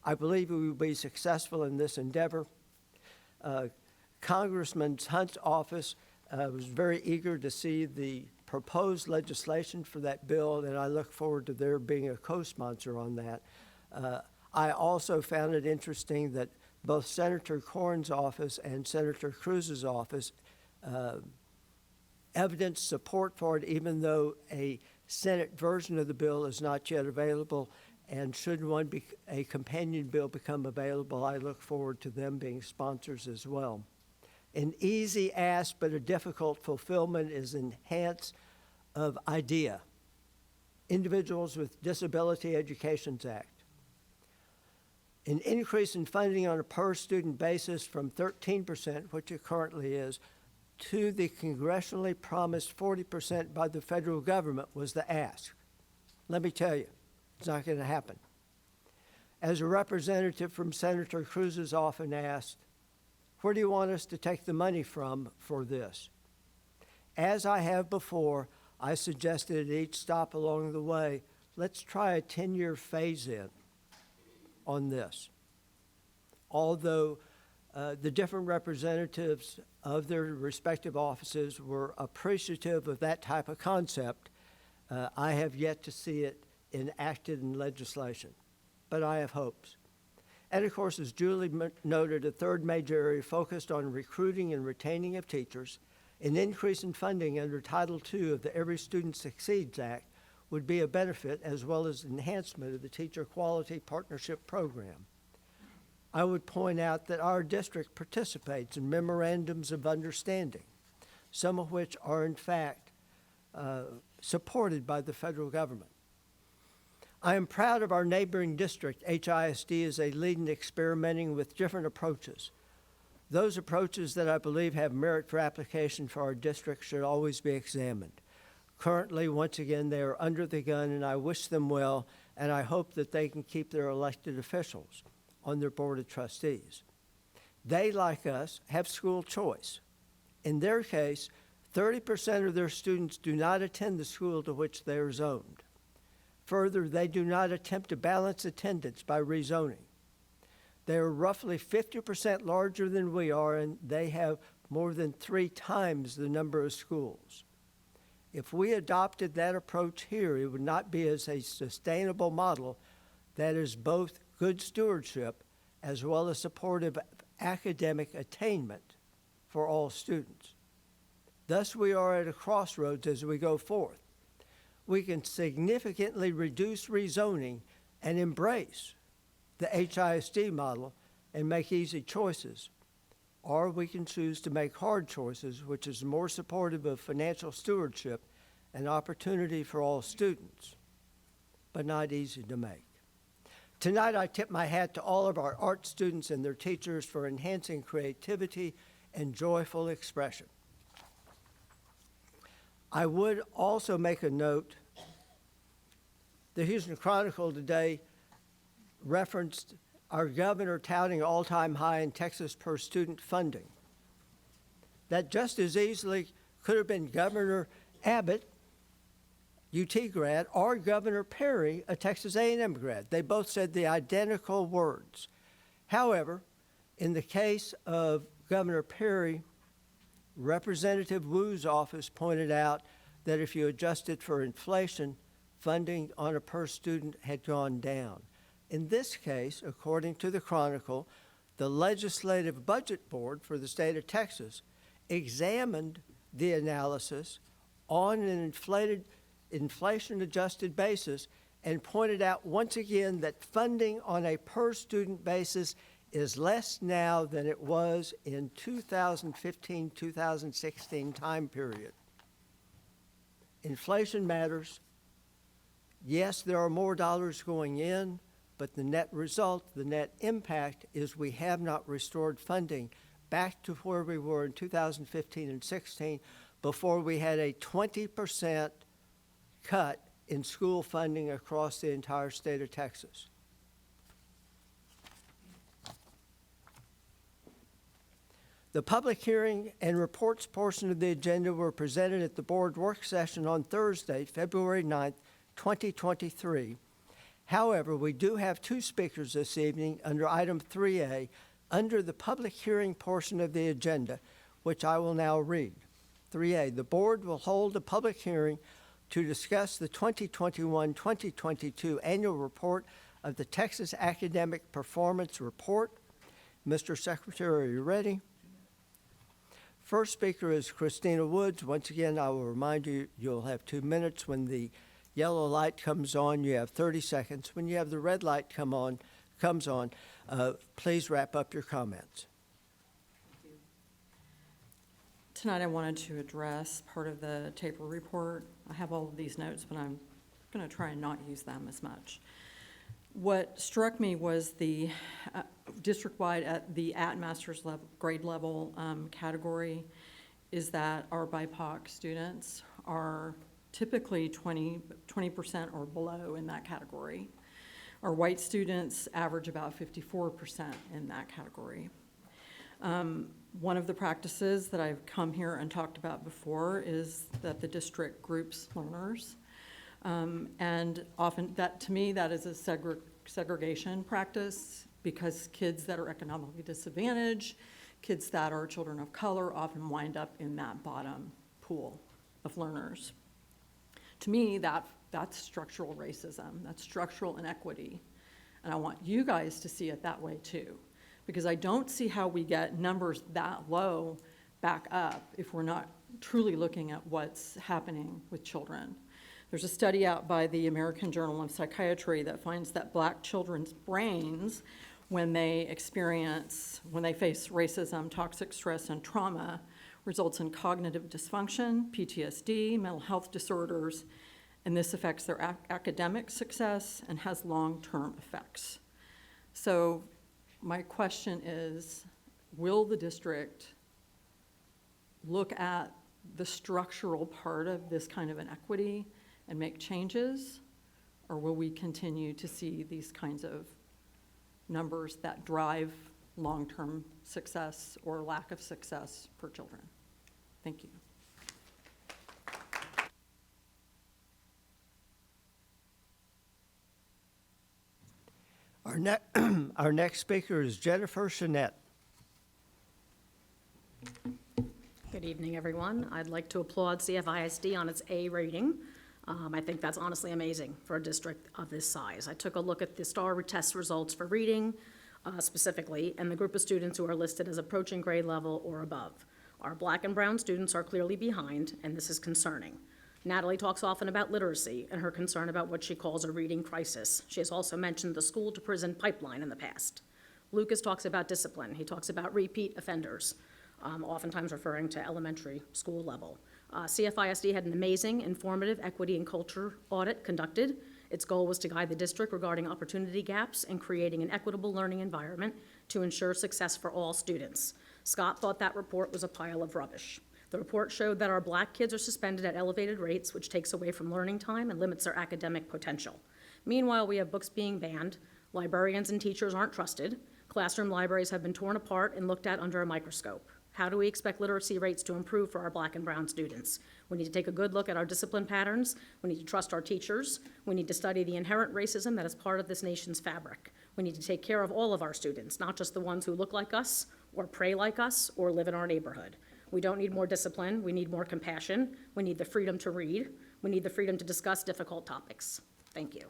I believe we will be successful in this endeavor. Congressman Hunt's office was very eager to see the proposed legislation for that bill, and I look forward to their being a co-sponsor on that. I also found it interesting that both Senator Cornyn's office and Senator Cruz's office evidenced support for it, even though a Senate version of the bill is not yet available. And should a companion bill become available, I look forward to them being sponsors as well. An easy ask but a difficult fulfillment is Enhance of IDEA, Individuals with Disability Educations Act. An increase in funding on a per-student basis from 13%, which it currently is, to the congressionally promised 40% by the federal government was the ask. Let me tell you, it's not going to happen. As a representative from Senator Cruz's often asked, where do you want us to take the money from for this? As I have before, I suggested at each stop along the way, let's try a 10-year phase-in on this. Although the different representatives of their respective offices were appreciative of that type of concept, I have yet to see it enacted in legislation, but I have hopes. And of course, as Julie noted, a third major area focused on recruiting and retaining of teachers. An increase in funding under Title II of the Every Student Succeeds Act would be a benefit, as well as enhancement of the Teacher Quality Partnership Program. I would point out that our district participates in memorandums of understanding, some of which are in fact supported by the federal government. I am proud of our neighboring district. HISD is a lead in experimenting with different approaches. Those approaches that I believe have merit for application for our district should always be examined. Currently, once again, they are under the gun, and I wish them well, and I hope that they can keep their elected officials on their board of trustees. They, like us, have school choice. In their case, 30% of their students do not attend the school to which they are zoned. Further, they do not attempt to balance attendance by rezoning. They are roughly 50% larger than we are, and they have more than 3 times the number of schools. If we adopted that approach here, it would not be as a sustainable model that is both good stewardship as well as supportive academic attainment for all students. Thus, we are at a crossroads as we go forth. We can significantly reduce rezoning and embrace the HISD model and make easy choices. Or we can choose to make hard choices, which is more supportive of financial stewardship and opportunity for all students. but not easy to make. Tonight, I tip my hat to all of our art students and their teachers for enhancing creativity and joyful expression. I would also make a note. The Houston Chronicle today referenced our governor touting all-time high in Texas per student funding. That just as easily could have been Governor Abbott, UT grad, or Governor Perry, a Texas A&M grad. They both said the identical words. However, in the case of Governor Perry, Representative Wu's office pointed out that if you adjusted for inflation, funding on a per student had gone down. In this case, according to the Chronicle, the Legislative Budget Board for the state of Texas examined the analysis on an inflation-adjusted basis and pointed out once again that funding on a per-student basis is less now than it was in 2015-2016 time period. Inflation matters. Yes, there are more dollars going in, but the net result, the net impact is we have not restored funding back to where we were in 2015 and 16 before we had a 20% cut in school funding across the entire state of Texas. The public hearing and reports portion of the agenda were presented at the board work session on Thursday, February 9th, 2023. However, we do have two speakers this evening under item 3A under the public hearing portion of the agenda, which I will now read. 3A, the board will hold a public hearing to discuss the 2021-2022 annual report of the Texas Academic Performance Report. Mr. Secretary, are you ready? First speaker is Christina Woods. Once again, I will remind you, you'll have 2 minutes. When the yellow light comes on, you have 30 seconds. When you have the red light comes on, please wrap up your comments. Tonight I wanted to address part of the TAPER report. I have all of these notes, but I'm going to try and not use them as much. What struck me was the district-wide at the master's level, grade level category is that our BIPOC students are typically 20% or below in that category. Our white students average about 54% in that category. One of the practices that I've come here and talked about before is that the district groups learners. And often, to me, that is a segregation practice because kids that are economically disadvantaged, kids that are children of color often wind up in that bottom pool of learners. To me, that's structural racism, that's structural inequity. And I want you guys to see it that way too, because I don't see how we get numbers that low back up if we're not truly looking at what's happening with children. There's a study out by the American Journal of Psychiatry that finds that Black children's brains, when they face racism, toxic stress, and trauma, results in cognitive dysfunction, PTSD, mental health disorders, and this affects their academic success and has long-term effects. So my question is, will the district look at the structural part of this kind of inequity and make changes, or will we continue to see these kinds of numbers that drive long-term success or lack of success for children? Thank you. Our next speaker is Jennifer Chanette. Good evening, everyone. I'd like to applaud CFISD on its A rating. I think that's honestly amazing for a district of this size. I took a look at the STAR test results for reading specifically, and the group of students who are listed as approaching grade level or above. Our Black and brown students are clearly behind, and this is concerning. Natalie talks often about literacy and her concern about what she calls a reading crisis. She has also mentioned the school-to-prison pipeline in the past. Lucas talks about discipline. He talks about repeat offenders, oftentimes referring to elementary school level. CFISD had an amazing, informative equity and culture audit conducted, Its goal was to guide the district regarding opportunity gaps and creating an equitable learning environment to ensure success for all students. Scott thought that report was a pile of rubbish. The report showed that our Black kids are suspended at elevated rates, which takes away from learning time and limits their academic potential. Meanwhile, we have books being banned, librarians and teachers aren't trusted, classroom libraries have been torn apart and looked at under a microscope. How do we expect literacy rates to improve for our Black and brown students? We need to take a good look at our discipline patterns. We need to trust our teachers. We need to study the inherent racism that is part of this nation's fabric. We need to take care of all of our students, not just the ones who look like us or pray like us or live in our neighborhood. We don't need more discipline. We need more compassion. We need the freedom to read. We need the freedom to discuss difficult topics. Thank you.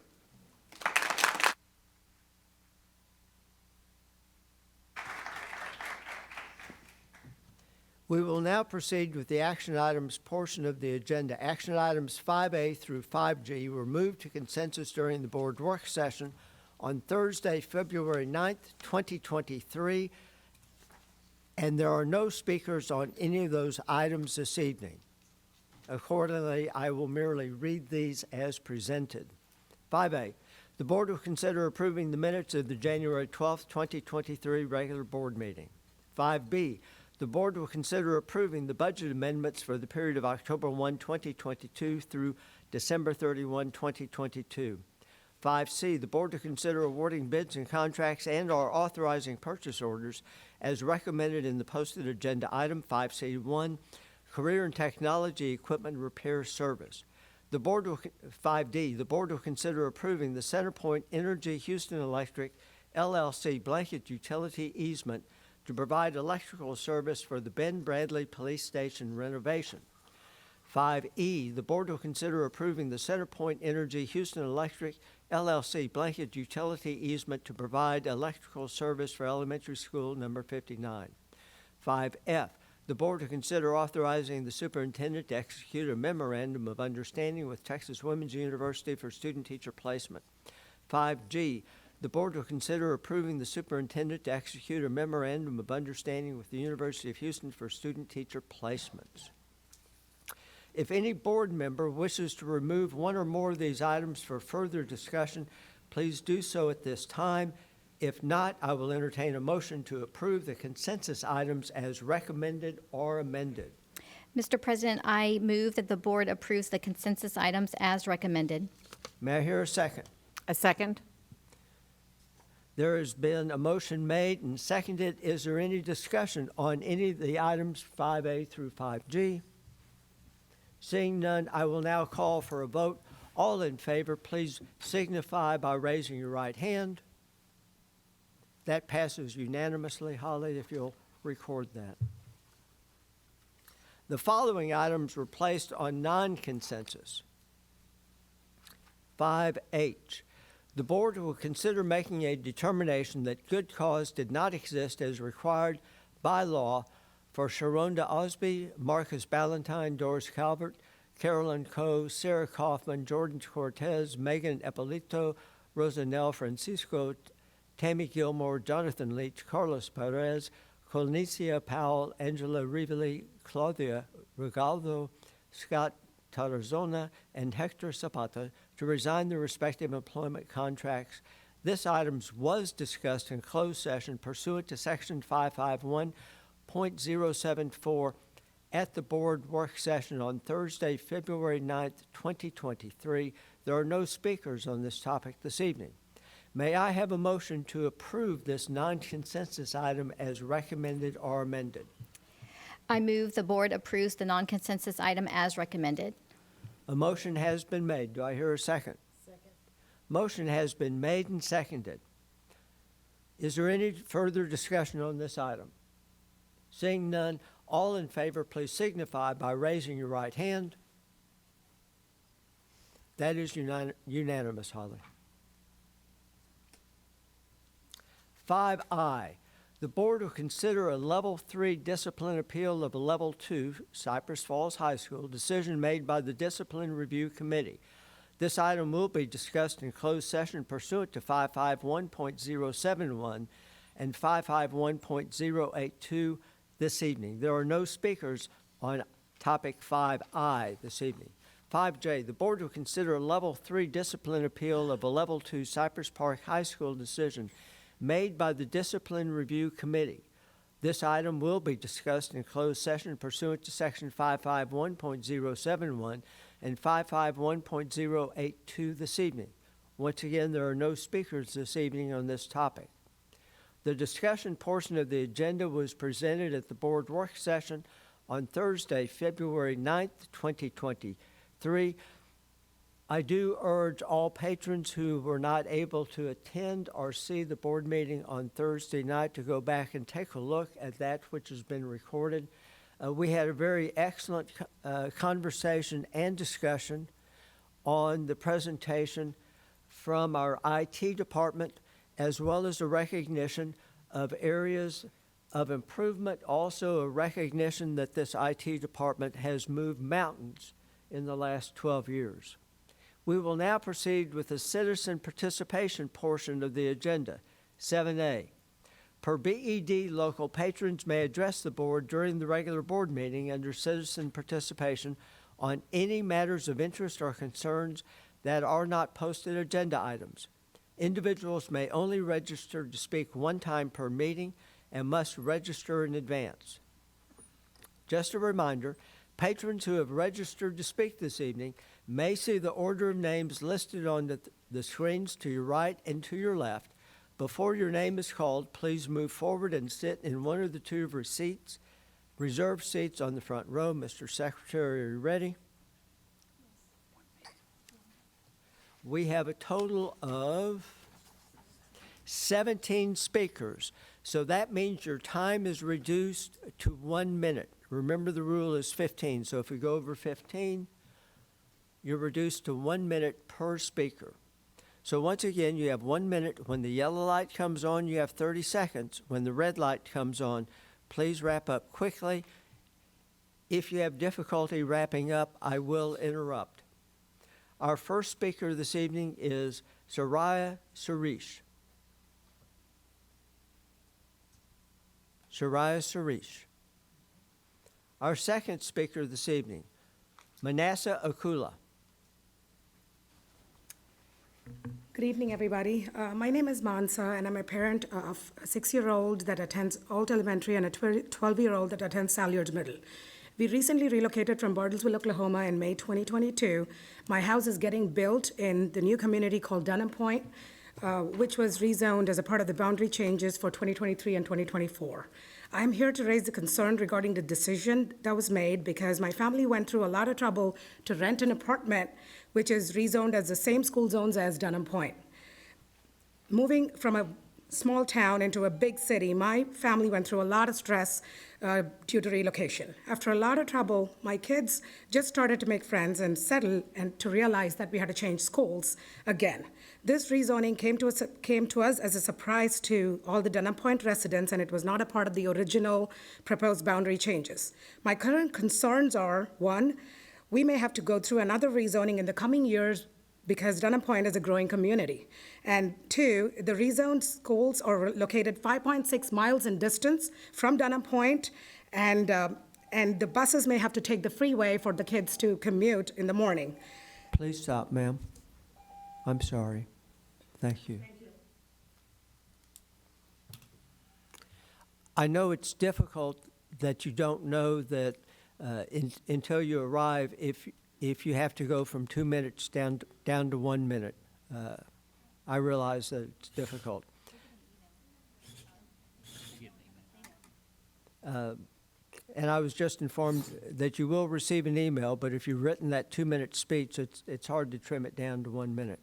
We will now proceed with the action items portion of the agenda. Action items 5A through 5G were moved to consensus during the board work session on Thursday, February 9th, 2023, and there are no speakers on any of those items this evening. Accordingly, I will merely read these as presented. 5A, the board will consider approving the minutes of the January 12th, 2023 regular board meeting. 5B, the board will consider approving the budget amendments for the period of October 1, 2022 through December 31, 2022. 5C, the board will consider awarding bids and contracts and/or authorizing purchase orders as recommended in the posted agenda item 5C1, Career and Technology Equipment Repair Service. 5D, the board will consider approving the CenterPoint Energy Houston Electric LLC blanket utility easement to provide electrical service for the Ben Bradley Police Station renovation. 5E, the board will consider approving the CenterPoint Energy Houston Electric LLC blanket utility easement to provide electrical service for elementary school number 59. 5F, the board will consider authorizing the superintendent to execute a memorandum of understanding with Texas Women's University for student-teacher placement. 5G, the board will consider approving the superintendent to execute a memorandum of understanding with the University of Houston for student-teacher placements. If any board member wishes to remove one or more of these items for further discussion, please do so at this time. If not, I will entertain a motion to approve the consensus items as recommended or amended. Mr. President, I move that the board approves the consensus items as recommended. May I hear a second? A second. There has been a motion made and seconded. Is there any discussion on any of the items 5A through 5G? Seeing none, I will now call for a vote. All in favor, please signify by raising your right hand. That passes unanimously. Holly, if you'll record that. The following items were placed on non-consensus. 5H. The board will consider making a determination that good cause did not exist as required by law for Sharonda Osby, Marcus Ballantyne, Doris Calvert, Carolyn Coe, Sarah Kaufman, Jordan Cortez, Megan Eppolito, Rosanel Francisco, Tammy Gilmore, Jonathan Leach, Carlos Perez, Colnicia Powell, Angela Rivoli, Claudia Regaldo, Scott Tarazona, and Hector Zapata to resign their respective employment contracts. This item was discussed in closed session pursuant to Section 551.074 at the board work session on Thursday, February 9th, 2023. There are no speakers on this topic this evening. May I have a motion to approve this non-consensus item as recommended or amended? I move the board approves the non-consensus item as recommended. A motion has been made. Do I hear a second? Second. Motion has been made and seconded. Is there any further discussion on this item? Seeing none, all in favor, please signify by raising your right hand. That is unanimous, Holly. 5I, the board will consider a Level 3 discipline appeal of a Level 2 Cypress Falls High School decision made by the Discipline Review Committee. This item will be discussed in closed session pursuant to 551.071 and 551.082 this evening. There are no speakers on topic 5I this evening. 5J, the board will consider a Level 3 discipline appeal of a Level 2 Cypress Park High School decision made by the Discipline Review Committee. This item will be discussed in closed session pursuant to Section 551.071 and 551.082 this evening. Once again, there are no speakers this evening on this topic. The discussion portion of the agenda was presented at the board work session on Thursday, February 9th, 2023. I do urge all patrons who were not able to attend or see the board meeting on Thursday night to go back and take a look at that which has been recorded. We had a very excellent conversation and discussion on the presentation from our IT department, as well as a recognition of areas of improvement, also a recognition that this IT department has moved mountains in the last 12 years. We will now proceed with the citizen participation portion of the agenda, 7A. Per BED, local patrons may address the board during the regular board meeting under citizen participation on any matters of interest or concerns that are not posted agenda items. Individuals may only register to speak one time per meeting and must register in advance. Just a reminder, patrons who have registered to speak this evening may see the order of names listed on the screens to your right and to your left. Before your name is called, please move forward and sit in one of the two reserved seats on the front row. Mr. Secretary, are you ready? We have a total of 17 speakers, so that means your time is reduced to 1 minute. Remember, the rule is 15, so if we go over 15, you're reduced to 1 minute per speaker. So once again, you have 1 minute. When the yellow light comes on, you have 30 seconds. When the red light comes on, please wrap up quickly. If you have difficulty wrapping up, I will interrupt. Our first speaker this evening is Soraya Suresh. Soraya Suresh. Our second speaker this evening, Manasseh Akula. Good evening, everybody. My name is Mansa, and I'm a parent of a 6-year-old that attends Alt Elementary and a 12-year-old that attends Salyards Middle. We recently relocated from Bartlesville, Oklahoma in May 2022. My house is getting built in the new community called Dunham Point, which was rezoned as a part of the boundary changes for 2023 and 2024. I'm here to raise the concern regarding the decision that was made because my family went through a lot of trouble to rent an apartment which is rezoned as the same school zones as Dunham Point. Moving from a small town into a big city, my family went through a lot of stress due to relocation. After a lot of trouble, my kids just started to make friends and settle and to realize that we had to change schools again. This rezoning came to us as a surprise to all the Dunham Point residents, and it was not a part of the original proposed boundary changes. My current concerns are, one, we may have to go through another rezoning in the coming years because Dunham Point is a growing community. And two, the rezoned schools are located 5.6 miles in distance from Dunham Point, and the buses may have to take the freeway for the kids to commute in the morning. Please stop, ma'am. I'm sorry. Thank you. I know it's difficult that you don't know that until you arrive if you have to go from 2 minutes down to 1 minute. I realize that it's difficult. And I was just informed that you will receive an email, but if you've written that 2-minute speech, it's hard to trim it down to 1 minute.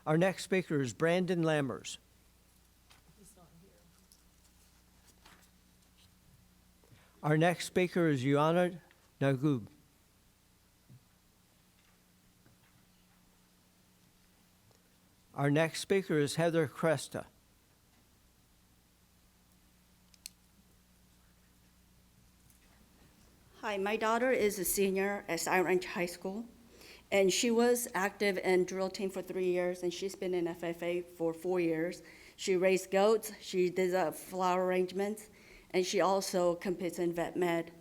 Our next speaker is Brandon Lammers. Our next speaker is Yana Nagub. Our next speaker is Heather Cresta. Hi, my daughter is a senior at Sire Ranch High School, and she was active in drill team for 3 years, and she's been in FFA for 4 years. She raised goats, she did flower arrangements, and she also competes in vet med.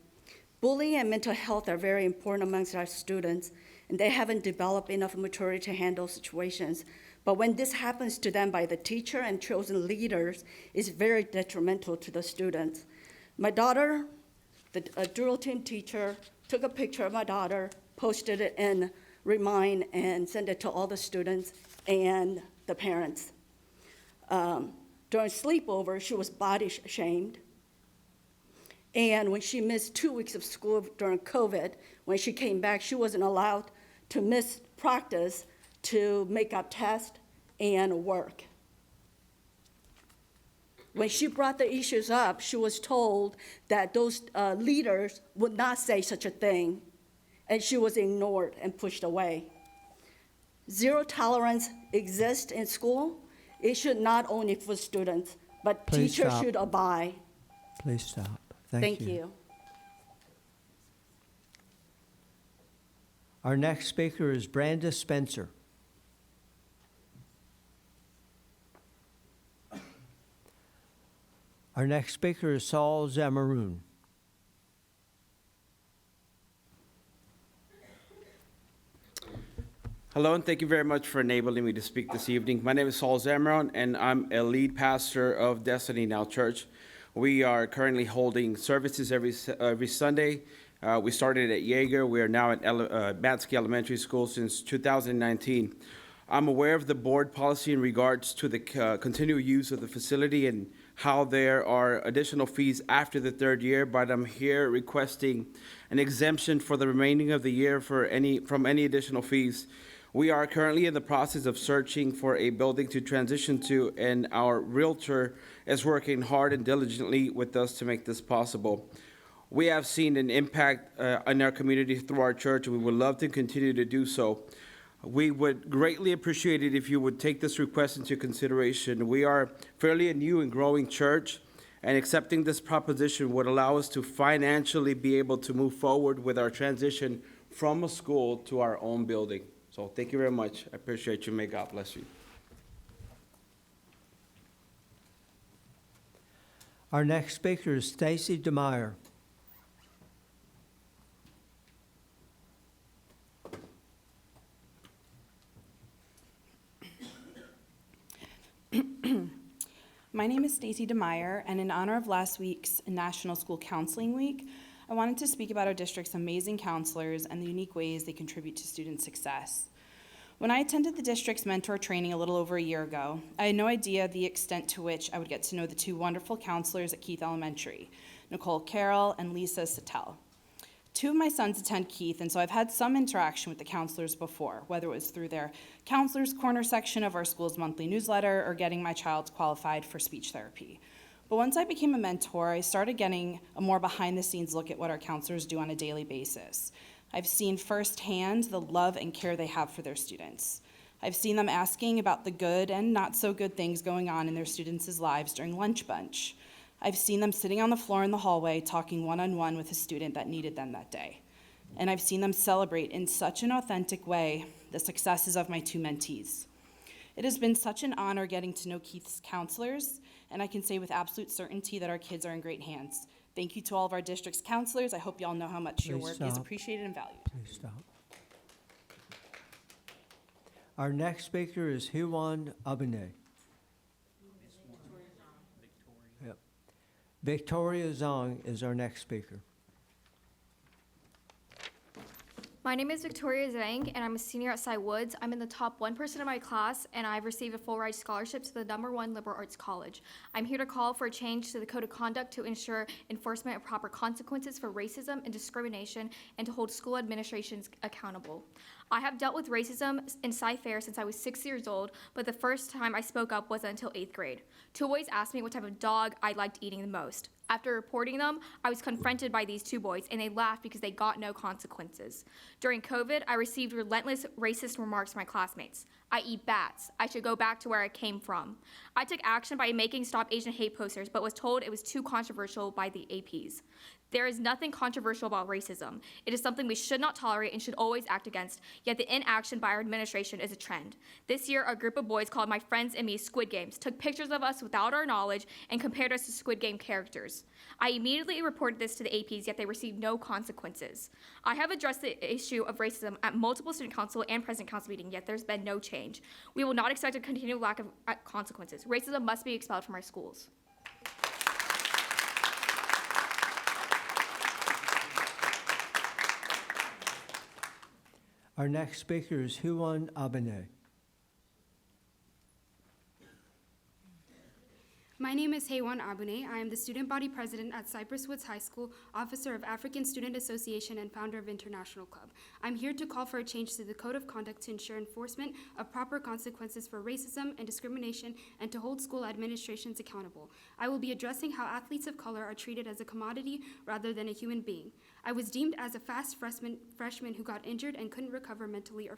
Bullying and mental health are very important amongst our students, and they haven't developed enough maturity to handle situations. But when this happens to them by the teacher and chosen leaders, it's very detrimental to the students. My daughter, a drill team teacher, took a picture of my daughter, posted it in Remind, and sent it to all the students and the parents. During sleepover, she was body shamed. And when she missed 2 weeks of school during COVID, when she came back, she wasn't allowed to miss practice to make up tests and work. When she brought the issues up, she was told that those leaders would not say such a thing, and she was ignored and pushed away. Zero tolerance exists in school. It should not only for students, but Please teachers stop. should abide. Please stop. Thank you. Our next speaker is Branda Spencer. Our next speaker is Saul Zamaroon. Hello, and thank you very much for enabling me to speak this evening. My name is Saul Zamaron, and I'm a lead pastor of Destiny Now Church. We are currently holding services every Sunday. We started at Yeager. We are now at Matsky Elementary School since 2019. I'm aware of the board policy in regards to the continual use of the facility and how there are additional fees after the third year, but I'm here requesting an exemption for the remaining of the year from any additional fees. We are currently in the process of searching for a building to transition to, and our realtor is working hard and diligently with us to make this possible. We have seen an impact in our community through our church, and we would love to continue to do so. We would greatly appreciate it if you would take this request into consideration. We are fairly a new and growing church, and accepting this proposition would allow us to financially be able to move forward with our transition from a school to our own building. So thank you very much. I appreciate you. May God bless you. Our next speaker is Stacy DeMeyer. My name is Stacy DeMeyer, and in honor of last week's National School Counseling Week, I wanted to speak about our district's amazing counselors and the unique ways they contribute to student success. When I attended the district's mentor training a little over a year ago, I had no idea the extent to which I would get to know the two wonderful counselors at Keith Elementary, Nicole Carroll and Lisa Sattel. Two of my sons attend Keith, and so I've had some interaction with the counselors before, whether it was through their Counselor's Corner section of our school's monthly newsletter or getting my child qualified for speech therapy. But once I became a mentor, I started getting a more behind-the-scenes look at what our counselors do on a daily basis. I've seen firsthand the love and care they have for their students. I've seen them asking about the good and not so good things going on in their students' lives during lunch bunch. I've seen them sitting on the floor in the hallway talking one-on-one with a student that needed them that day. And I've seen them celebrate in such an authentic way the successes of my two mentees. It has been such an honor getting to know Keith's counselors, and I can say with absolute certainty that our kids are in great hands. Thank you to all of our district's counselors. I hope you all know how much your Please work is stop. appreciated and valued. Please stop. Our next speaker is Huwan Abene. Yep. Victoria Zong is our next speaker. My name is Victoria Zhang, and I'm a senior at Cy Woods. I'm in the top 1% of my class, and I've received a full ride scholarship to the #1 liberal arts college. I'm here to call for a change to the code of conduct to ensure enforcement of proper consequences for racism and discrimination, and to hold school administrations accountable. I have dealt with racism in Cy-Fair since I was 6 years old, but the first time I spoke up wasn't until 8th grade. Two boys asked me what type of dog I liked eating the most. After reporting them, I was confronted by these two boys, and they laughed because they got no consequences. During COVID, I received relentless racist remarks from my classmates. I eat bats. I should go back to where I came from. I took action by making Stop Asian Hate posters, but was told it was too controversial by the APs. There is nothing controversial about racism. It is something we should not tolerate and should always act against, yet the inaction by our administration is a trend. This year, a group of boys called my friends and me Squid Games took pictures of us without our knowledge and compared us to Squid Game characters. teachers. I immediately reported this to the APs, yet they received no consequences. I have addressed the issue of racism at multiple student council and president council meetings, yet there's been no change. We will not accept a continued lack of consequences. Racism must be expelled from our schools. Our next speaker is Huan Abene. My name is Haywan Abune. I am the student body president at Cypress Woods High School, officer of African Student Association, and founder of International Club. I'm here to call for a change to the Code of Conduct to ensure enforcement of proper consequences for racism and discrimination and to hold school administrations accountable. I will be addressing how athletes of color are treated as a commodity rather than a human being. I was deemed as a fast freshman who got injured and couldn't recover mentally or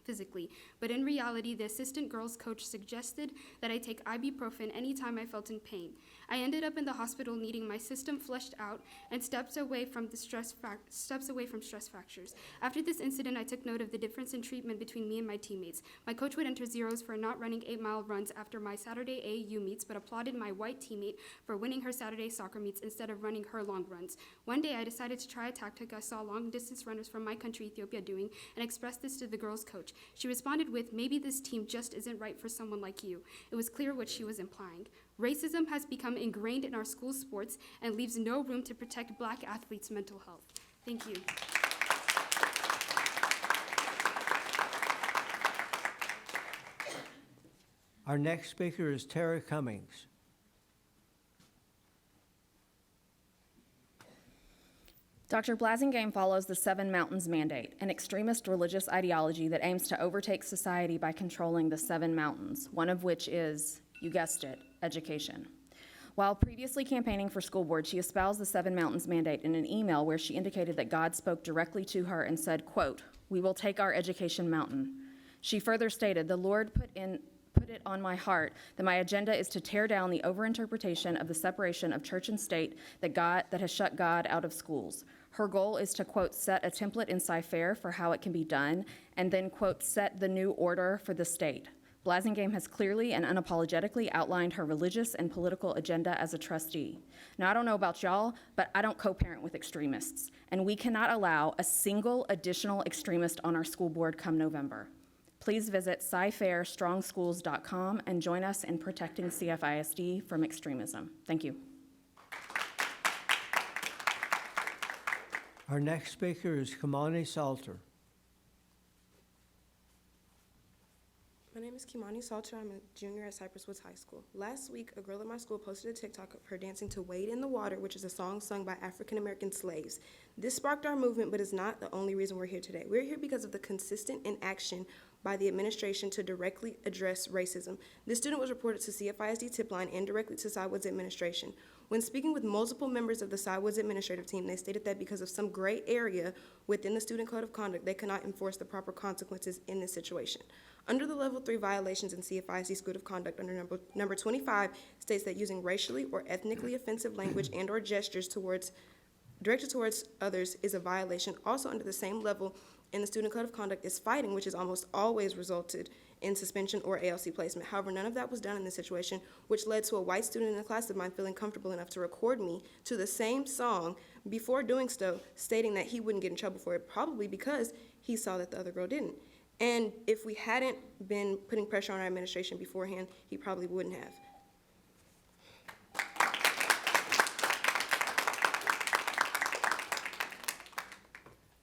physically, but in reality, the assistant girls coach suggested that I take ibuprofen anytime I felt in pain. I ended up in the hospital needing my system flushed out and steps away from stress fractures. After this incident, I took note of the difference in treatment between me and my teammates. My coach would enter zeros for not running 8-mile runs after my Saturday AAU meets, but applauded my white teammate for winning her Saturday soccer meets instead of running her long runs. One day, I decided to try a tactic I saw long-distance runners from my country, Ethiopia, doing, and expressed this to the girls' coach. She responded with, "Maybe this team just isn't right for someone like you." It was clear what she was implying. Racism has become ingrained in our school sports and leaves no room to protect Black athletes' mental health. Thank you. Our next speaker is Tara Cummings. Dr. Blasingame follows the Seven Mountains Mandate, an extremist religious ideology that aims to overtake society by controlling the seven mountains, one of which is, you guessed it, education. While previously campaigning for school board, she espoused the Seven Mountains Mandate in an email where she indicated that God spoke directly to her and said, quote, "We will take our education mountain." She further stated, "The Lord put it on my heart that my agenda is to tear down the overinterpretation of the separation of church and state that has shut God out of schools. Her goal is to, quote, set a template in Cypher for how it can be done, and then, quote, set the new order for the state." Blasingame has clearly and unapologetically outlined her religious and political agenda as a trustee. Now, I don't know about y'all, but I don't co-parent with extremists, and we cannot allow a single additional extremist on our school board come November. Please visit cyfairstrongschools.com and join us in protecting CFISD from extremism. Thank you. Our next speaker is Kimani Salter. My name is Kimani Salter. I'm a junior at Cypress Woods High School. Last week, a girl at my school posted a TikTok of her dancing to Wade in the Water, which is a song sung by African-American slaves. This sparked our movement, but is not the only reason we're here today. We're here because of the consistent inaction by the administration to directly address racism. This student was reported to CFISD tip line and directly to Cywood's administration. When speaking with multiple members of the Cywood's administrative team, they stated that because of some gray area within the student code of conduct, they cannot enforce the proper consequences in this situation. Under the level 3 violations in CFISD's code of conduct, under number 25 states that using racially or ethnically offensive language and or gestures directed towards others is a violation. Also under the same level in the student code of conduct is fighting, which has almost always resulted in suspension or ALC placement. However, none of that was done in this situation, which led to a white student in a class of mine feeling comfortable enough to record me to the same song before doing so, stating that he wouldn't get in trouble for it, probably because he saw that the other girl didn't. And if we hadn't been putting pressure on our administration beforehand, he probably wouldn't have.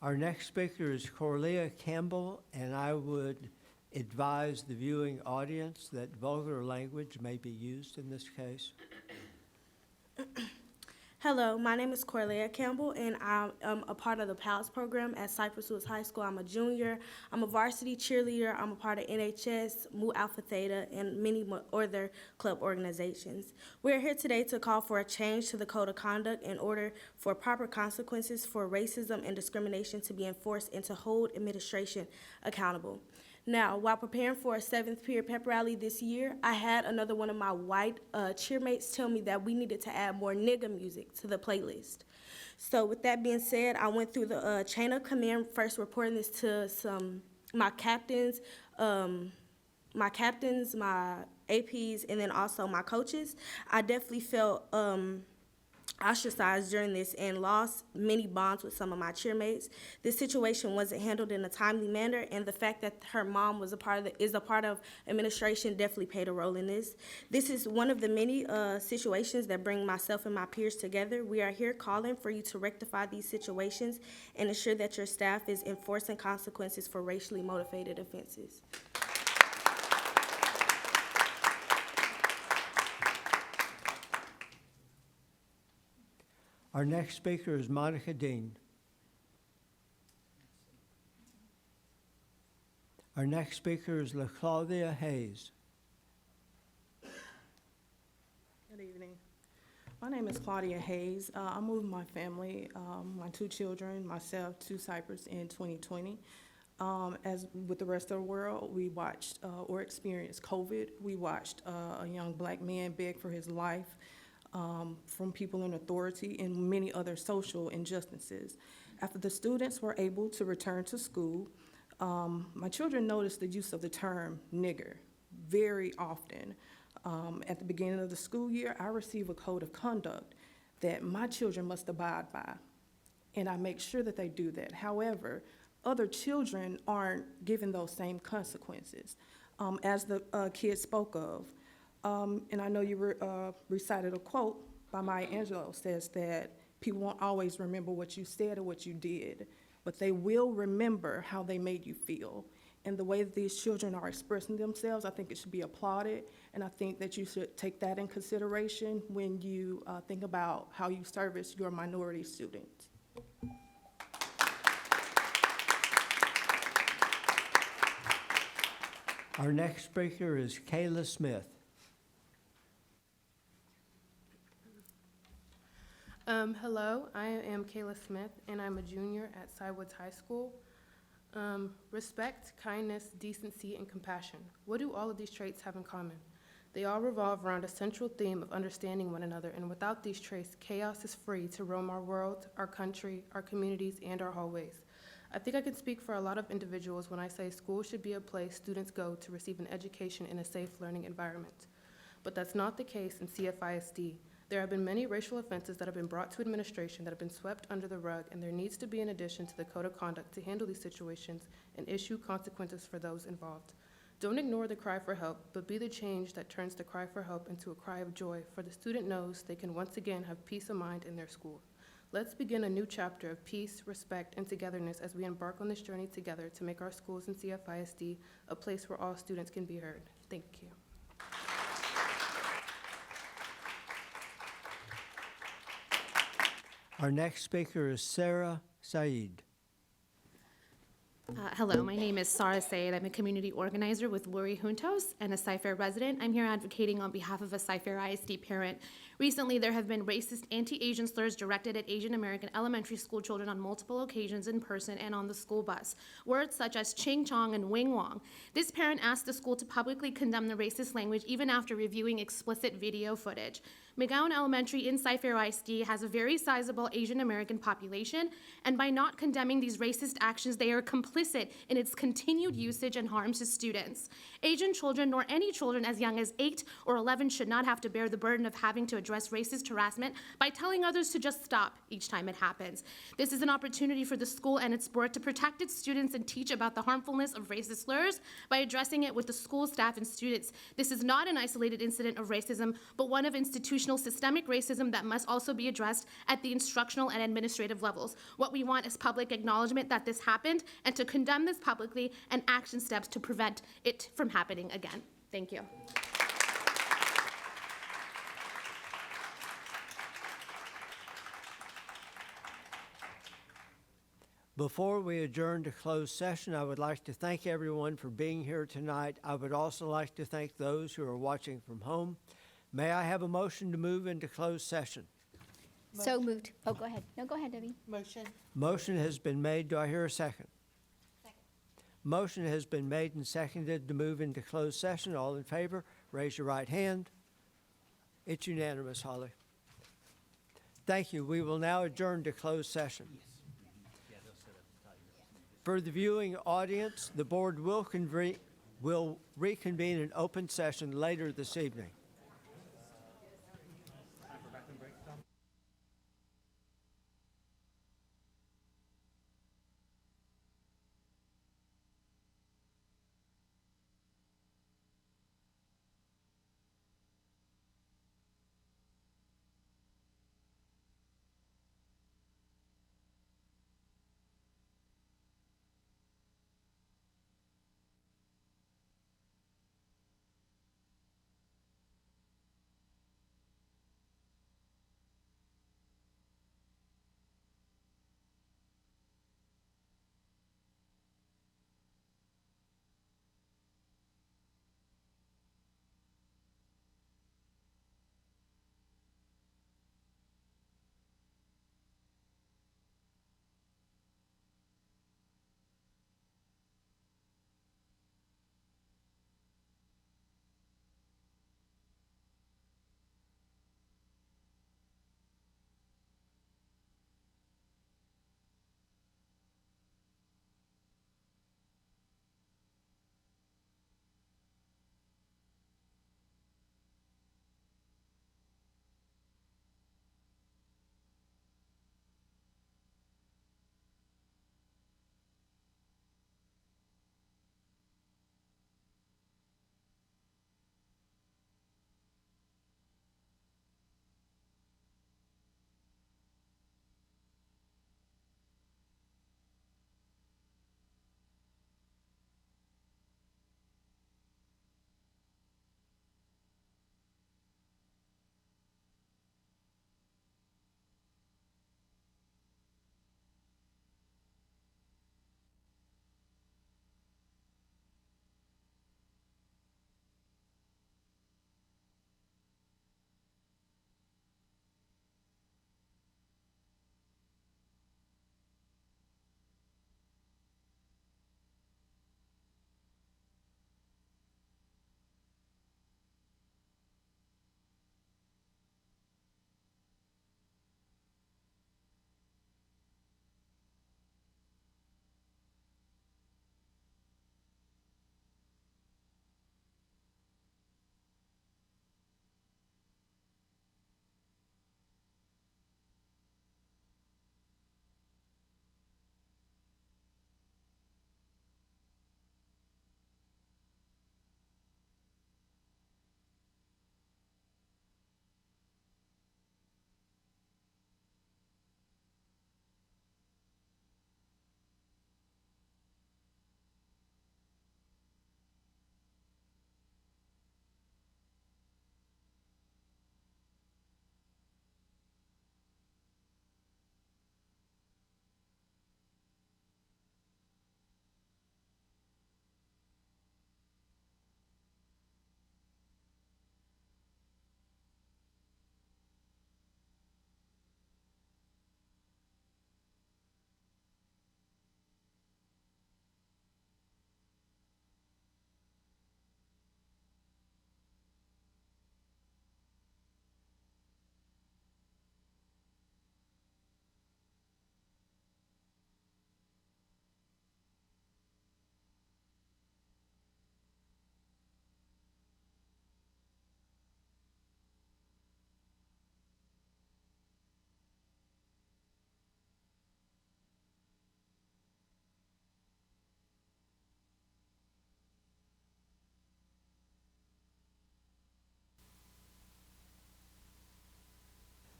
Our next speaker is Corlia Campbell, and I would advise the viewing audience that vulgar language may be used in this case. Hello, my name is Corlia Campbell, and I'm a part of the PALS program at Cypress Woods High School. I'm a junior. I'm a varsity cheerleader. I'm a part of NHS, Mu Alpha Theta, and many more other club organizations. We're here today to call for a change to the Code of Conduct in order for proper consequences for racism and discrimination to be enforced and to hold administration accountable. Now, while preparing for a 7th period pep rally this year, I had another one of my white cheermates tell me that we needed to add more nigga music to the playlist. So with that being said, I went through the chain of command, first reporting this to my captains, my APs, and then also my coaches. I definitely felt ostracized during this and lost many bonds with some of my cheermates. This situation wasn't handled in a timely manner, and the fact that her mom was is a part of administration definitely played a role in this. This is one of the many situations that bring myself and my peers together. We are here calling for you to rectify these situations and ensure that your staff is enforcing consequences for racially motivated offenses. Our next speaker is Monica Dean. Our next speaker is LaClaudia Hayes. Good evening. My name is Claudia Hayes. I moved my family, my 2 children, myself, to Cypress in 2020. As with the rest of the world, we watched or experienced COVID. We watched a young black man beg for his life from people in authority and many other social injustices. After the students were able to return to school, my children noticed the use of the term nigger very often. At the beginning of the school year, I receive a code of conduct that my children must abide by, and I make sure that they do that. However, other children aren't given those same consequences. As the kid spoke of, and I know you recited a quote by Maya Angelou, says that people won't always remember what you said or what you did, but they will remember how they made you feel. And the way that these children are expressing themselves, I think it should be applauded, and I think that you should take that in consideration when you think about how you service your minority students. Our next speaker is Kayla Smith. Hello, I am Kayla Smith, and I'm a junior at Cywoods High School. Respect, kindness, decency, and compassion. What do all of these traits have in common? They all revolve around a central theme of understanding one another, and without these traits, chaos is free to roam our world, our country, our communities, and our hallways. I think I can speak for a lot of individuals when I say school should be a place students go to receive an education in a safe learning environment. But that's not the case in CFISD. There have been many racial offenses that have been brought to administration that have been swept under the rug, and there needs to be an addition to the code of conduct to handle these situations and issue consequences for those involved. Don't ignore the cry for help, but be the change that turns the cry for help into a cry of joy, for the student knows they can once again have peace of mind in their school. Let's begin a new chapter of peace, respect, and togetherness as we embark on this journey together to make our schools in CFISD a place where all students can be heard. Thank you. Our next speaker is Sarah Saeed. Hello, my name is Sarah Saeed. I'm a community organizer with Lori Juntos and a Cy-Fair resident. I'm here advocating on behalf of a Cy-Fair ISD parent. Recently, there have been racist anti-Asian slurs directed at Asian American elementary school children on multiple occasions in person and on the school bus. Words such as ching chong and wing wong. This parent asked the school to publicly condemn the racist language even after reviewing explicit video footage. McGowan Elementary in Cy-Fair ISD has a very sizable Asian American population, and by not condemning these racist actions, they are complicit in its continued usage and harm to students. Asian children, nor any children as young as 8 or 11, should not have to bear the burden of having to address racist harassment by telling others to just stop each time it happens. This is an opportunity for the school and its board to protect its students and teach about the harmfulness of racist slurs by addressing it with the school staff and students. This is not an isolated incident of racism, but one of institutional systemic racism that must also be addressed at the instructional and administrative levels. What we want is public acknowledgement that this happened and to condemn this publicly and action steps to prevent it from happening again. Thank you. Before we adjourn to closed session, I would like to thank everyone for being here tonight. I would also like to thank those who are watching from home. May I have a motion to move into closed session? So moved. Oh, go ahead. No, go ahead, Debbie. Motion. Motion has been made. Do I hear a second? Second. Motion has been made and seconded to move into closed session. All in favor, raise your right hand. It's unanimous, Holly. Thank you. We will now adjourn to closed session. For the viewing audience, the board will reconvene in open session later this evening.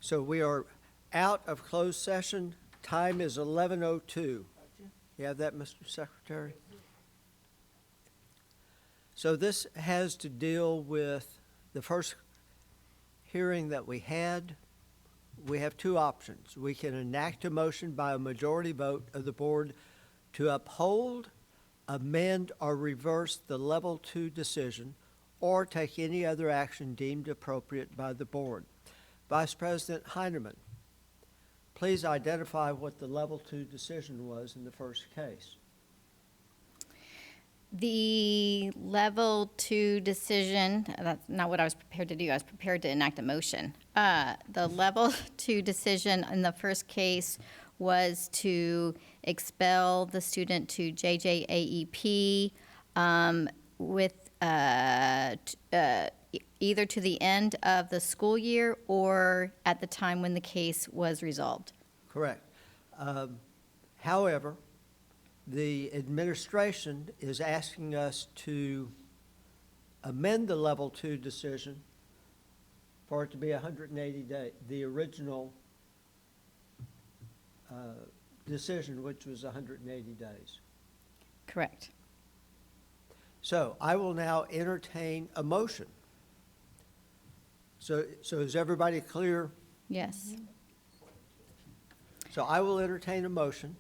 So we are out of closed session. Time is 11:02. You have that, Mr. Secretary? So this has to deal with the first hearing that we had. We have two options. We can enact a motion by a majority vote of the board to uphold, amend, or reverse the level 2 decision, or take any other action deemed appropriate by the board. Vice President Heineman, please identify what the level 2 decision was in the first case. The level 2 decision, that's not what I was prepared to do. I was prepared to enact a motion. The level 2 decision in the first case was to expel the student to JJAEP with either to the end of the school year or at the time when the case was resolved. Correct. However, the administration is asking us to amend the level 2 decision for it to be 180 days, the original decision, which was 180 days. Correct. So I will now entertain a motion. So is everybody clear? Yes. So I will entertain a motion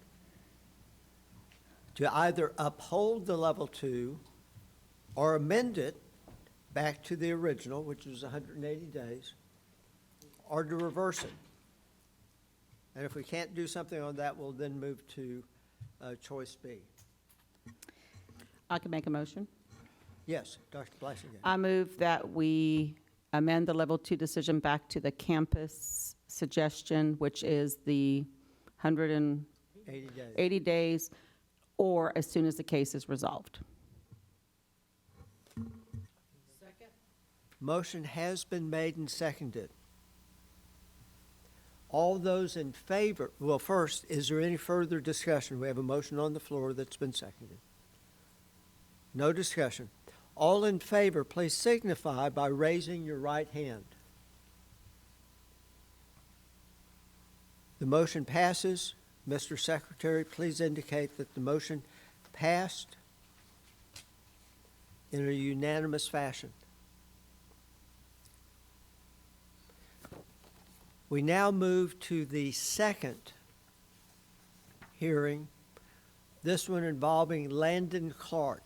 to either uphold the level 2 or amend it back to the original, which was 180 days, or to reverse it. And if we can't do something on that, we'll then move to choice B. I can make a motion. Yes, Dr. Blassinger. I move that we amend the level 2 decision back to the campus suggestion, which is the 180 days, or as soon as the case is resolved. Second. Motion has been made and seconded. All those in favor, well, first, is there any further discussion? We have a motion on the floor that's been seconded. No discussion. All in favor, please signify by raising your right hand. The motion passes. Mr. Secretary, please indicate that the motion passed in a unanimous fashion. We now move to the second hearing, this one involving Landon Clark.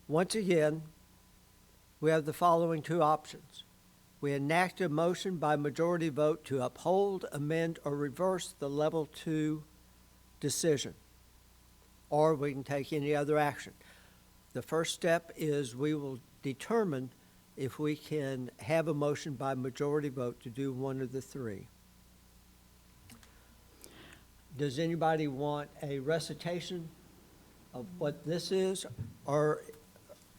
Once again, we have the following two options. We enact a motion by majority vote to uphold, amend, or reverse the level 2 decision, or we can take any other action. The first step is we will determine if we can have a motion by majority vote to do one of the three. Does anybody want a recitation of what this is, or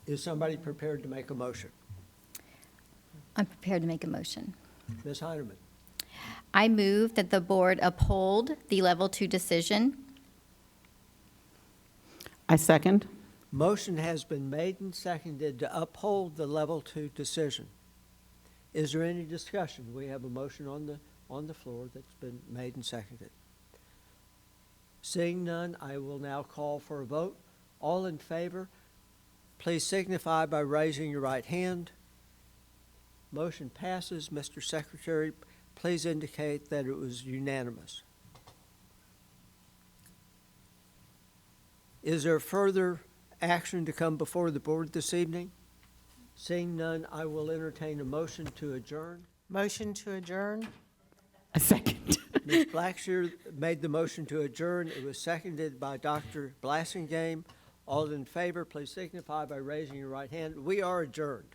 is somebody prepared to make a motion? I'm prepared to make a motion. Ms. Heineman. I move that the board uphold the level 2 decision. I second. Motion has been made and seconded to uphold the level 2 decision. Is there any discussion? We have a motion on the floor that's been made and seconded. Seeing none, I will now call for a vote. All in favor, please signify by raising your right hand. Motion passes. Mr. Secretary, please indicate that it was unanimous. Is there further action to come before the board this evening? Seeing none, I will entertain a motion to adjourn. Motion to adjourn? A second. Ms. Blackshear made the motion to adjourn. It was seconded by Dr. Blassingame. All in favor, please signify by raising your right hand. We are adjourned.